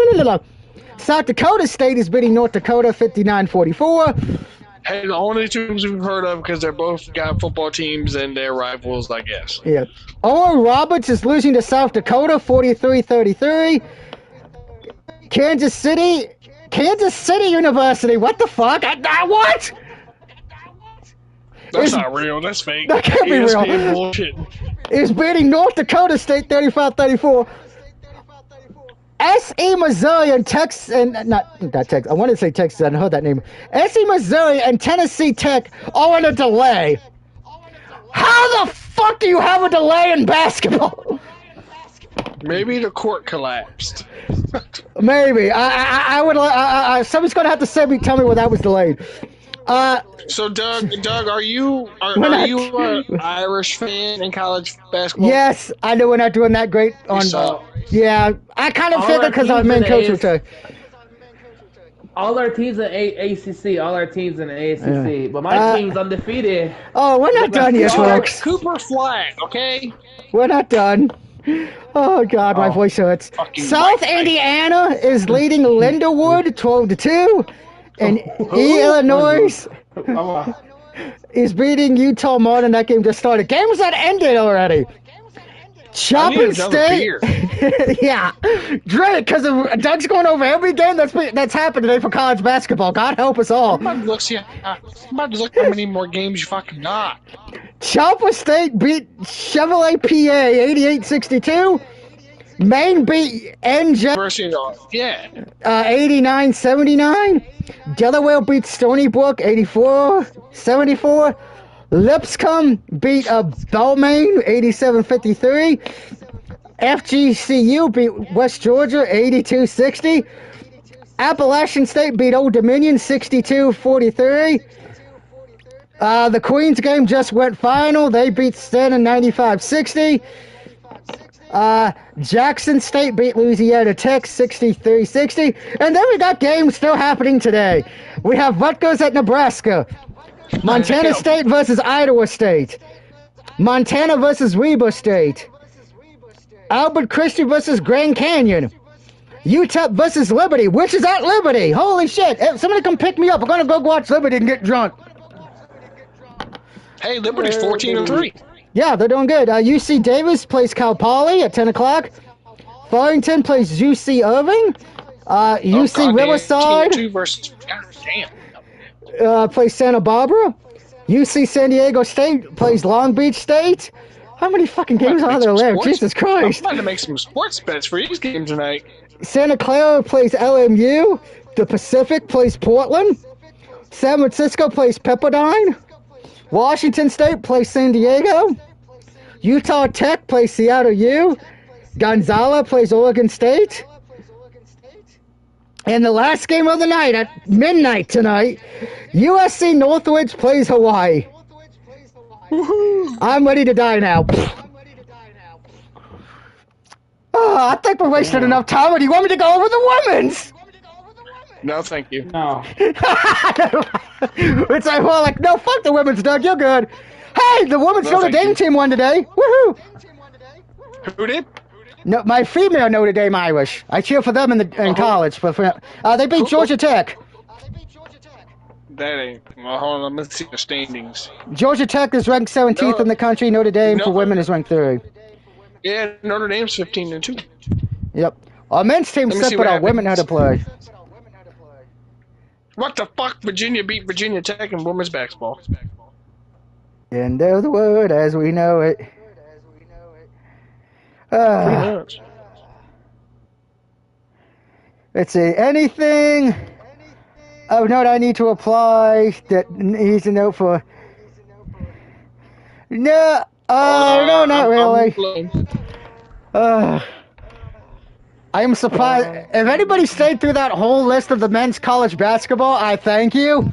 South Dakota State is beating North Dakota 59-44. Hey, the only two teams we've heard of because they're both got football teams and they're rivals, I guess. Yeah. Oral Roberts is losing to South Dakota 43-33. Kansas City University. What the fuck? What? That's not real. That's fake. That can't be real. Bullshit. Is beating North Dakota State 35-34. SE Missouri and Texas, and not Texas. I wanted to say Texas. I heard that name. SE Missouri and Tennessee Tech are in a delay. How the fuck do you have a delay in basketball? Maybe the court collapsed. Maybe. I would. Somebody's gonna have to tell me where that was delayed. So Doug, are you an Irish fan in college basketball? Yes, I know we're not doing that great on. Yeah, I kind of figured because our main coach was all our teams in ACC, all our teams in the ACC, but my team's undefeated. Oh, we're not done yet, folks. Cooper Flag, okay? We're not done. Oh God, my voice hurts. South Indiana is leading Lindenwood 12-2, and Illinois is beating Utah Martin. That game just started. Games that ended already. Chopper State. Yeah, great, because Doug's going over every game that's happened today for college basketball. God help us all. I'm about to look how many more games you fucking got. Chopper State beat Chevrolet PA 88-62. Maine beat NJ 89-79. Delaware beat Stony Brook 84-74. Lipscomb beat Belmain 87-53. FGCU beat West Georgia 82-60. Appalachian State beat Old Dominion 62-43. The Queens game just went final. They beat Stanton 95-60. Jackson State beat Louisiana Tech 63-60. And then we got games still happening today. We have Rutgers at Nebraska. Montana State versus Iowa State. Montana versus Weber State. Albert Christian versus Grand Canyon. UTEP versus Liberty, which is at Liberty. Holy shit. Somebody come pick me up. We're going to go watch Liberty and get drunk. Hey, Liberty's 14-3. Yeah, they're doing good. UC Davis plays Cal Poly at 10 o'clock. Farmington plays UC Irving. UC Riverside plays Santa Barbara. UC San Diego State plays Long Beach State. How many fucking games are there left? Jesus Christ. I'm trying to make some sports bets for these games tonight. Santa Clara plays LMU. The Pacific plays Portland. San Francisco plays Pepperdine. Washington State plays San Diego. Utah Tech plays Seattle U. Gonzaga plays Oregon State. And the last game of the night at midnight tonight, USC Northwoods plays Hawaii. I'm ready to die now. Oh, I think we're wasting enough time. Do you want me to go over the women's? No, thank you. No. It's like, well, like, no, fuck the women's, Doug. You're good. Hey, the women's Notre Dame team won today. Woohoo! Who did? No, my female Notre Dame Irish. I cheer for them in college. But they beat Georgia Tech. That ain't. Well, hold on. Let's see the standings. Georgia Tech is ranked 17th in the country. Notre Dame for women is ranked 3rd. Yeah, Notre Dame's 15-2. Yep. Our men's team's set, but our women had to play. What the fuck? Virginia beat Virginia Tech in women's basketball. End of the world as we know it. Pretty much. Let's see. Anything of note I need to apply that needs a note for? No. No, not really. I am surprised. If anybody stayed through that whole list of the men's college basketball, I thank you.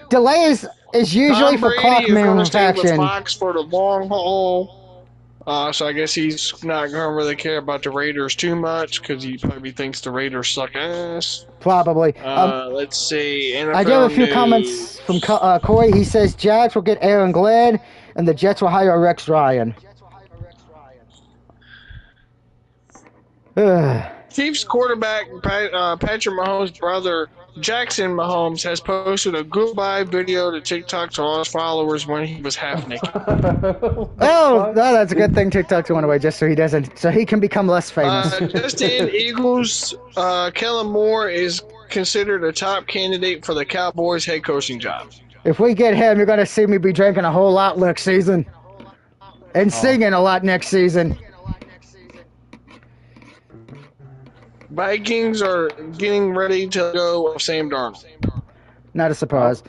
Delays is usually Tom for Brady clock is going to stay with manufacturing. Fox for the long haul. So I guess he's not going to really care about the Raiders too much because he probably thinks the Raiders suck ass. Probably. Let's see. NFL I do have a few news. comments from Corey. He says Jags will get Aaron Glenn, and the Jets will hire Rex Ryan. Chiefs quarterback Patrick Mahomes' brother Jackson Mahomes has posted a goodbye video to TikTok to all his followers when he was half naked. Oh, that's a good thing TikTok's going away, just so he can become less famous. Just in, Eagles, Kellen Moore is considered a top candidate for the Cowboys head coaching job. If we get him, you're going to see me be drinking a whole lot next season. And singing a lot next season. Vikings are getting ready to go of Sam Darnold. Not a surprise.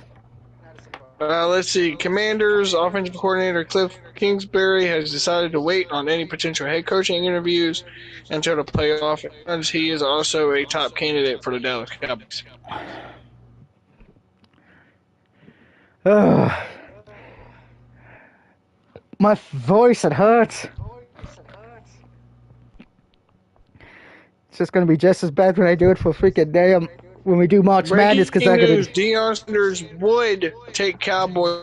Let's see. Commanders offensive coordinator Cliff Kingsbury has decided to wait on any potential head coaching interviews until the playoff ends. He is also a top candidate for the Dallas Cowboys. My voice, it hurts. It's just going to be just as bad when I do it for a freaking day when we do March Madness. Because Deion Sanders would take Cowboy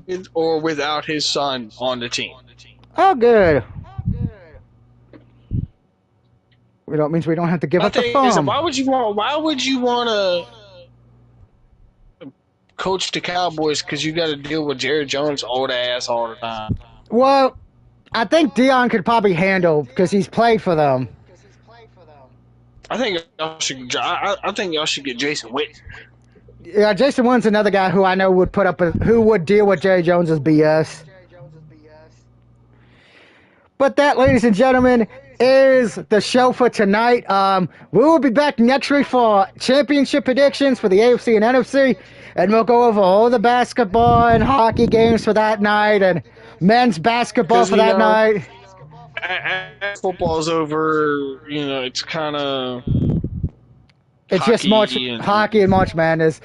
with or without his son on the team. Oh, good. That means we don't have to give up the farm. Why would you want to coach the Cowboys? Because you got to deal with Jerry Jones' old ass all the time. Well, I think Deion could probably handle because he's played for them. I think y'all should get Jason Witten. Yeah, Jason Witten's another guy who I know would who would deal with Jerry Jones's BS. But that, ladies and gentlemen, is the show for tonight. We will be back next week for championship predictions for the AFC and NFC, and we'll go over all the basketball and hockey games for that night, and men's basketball for that night. As football's over, it's kind of. It's just hockey and March Madness.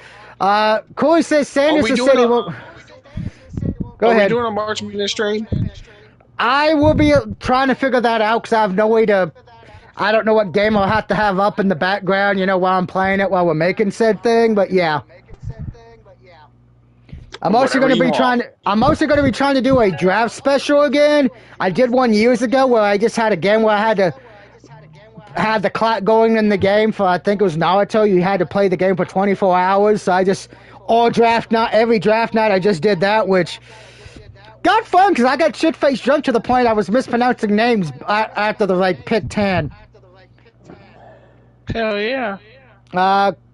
Corey says Sanders has said he won't. Go ahead. Are we doing a March Madness stream? I will be trying to figure that out because I have no way to. I don't know what game I'll have to have up in the background, while I'm playing it while we're making said thing. But yeah. I'm also going to be trying to do a draft special again. I did one years ago where I just had a game where I had to have the clock going in the game for, I think it was Naruto. You had to play the game for 24 hours. So I just every draft night I just did that, which got fun because I got shit-faced drunk to the point I was mispronouncing names after the pick 10. Hell yeah.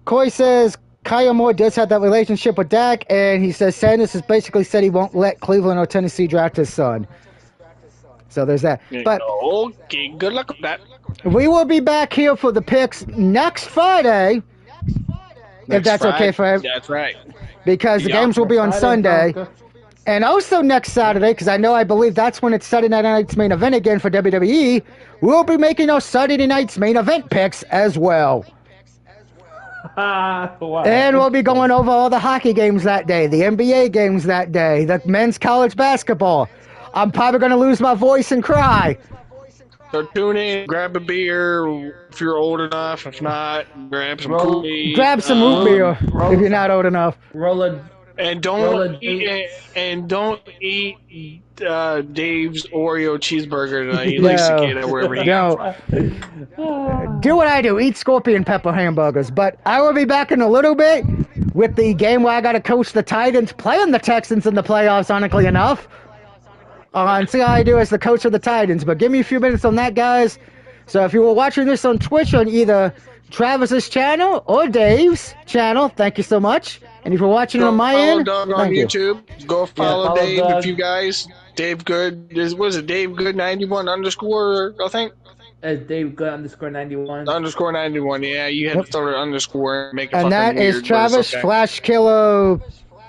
Corey says Kyle Moore does have that relationship with Dak, and he says Sanders has basically said he won't let Cleveland or Tennessee draft his son. So there's that. But okay, good luck with that. We will be back here for the picks next Friday, if that's okay for him. That's right. Because the games will be on Sunday. And also next Saturday, because I believe that's when it's Saturday night's main event again for WWE, we'll be making our Saturday night's main event picks as well. Wow. And we'll be going over all the hockey games that day, the NBA games that day, the men's college basketball. I'm probably going to lose my voice and cry. So tune in, grab a beer if you're old enough. If not, grab some Kool-Aid. Grab some root beer if you're not old enough. And don't eat Dave's Oreo cheeseburger that he likes to get at wherever he goes. Do what I do, eat scorpion pepper hamburgers. But I will be back in a little bit with the game where I got to coach the Titans playing the Texans in the playoffs, ironically enough. And see how I do as the coach of the Titans. But give me a few minutes on that, guys. So if you were watching this on Twitch on either Travis's channel or Dave's channel, thank you so much. And if you're watching it on my follow end, Doug on thank you. YouTube. Go follow follow Dave Doug. if you guys. Dave Good was it Dave Good 91 underscore? I think As Dave Good _91. underscore 91. Yeah, you had to throw the underscore and make it. And that fucking is weird, but Travis it's okay. Flash Kilo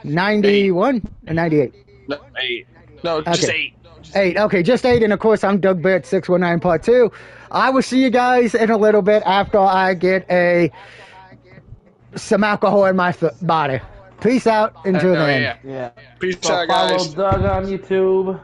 91 and 98. No, 8. No, just Okay. 8. 8. Okay, just 8. And of course, I'm Doug Barrett 619 Part 2. I will see you guys in a little bit after I get some alcohol in my body. Peace out. Enjoy the end. Yeah. Yeah. Peace So out, follow guys. Doug on YouTube.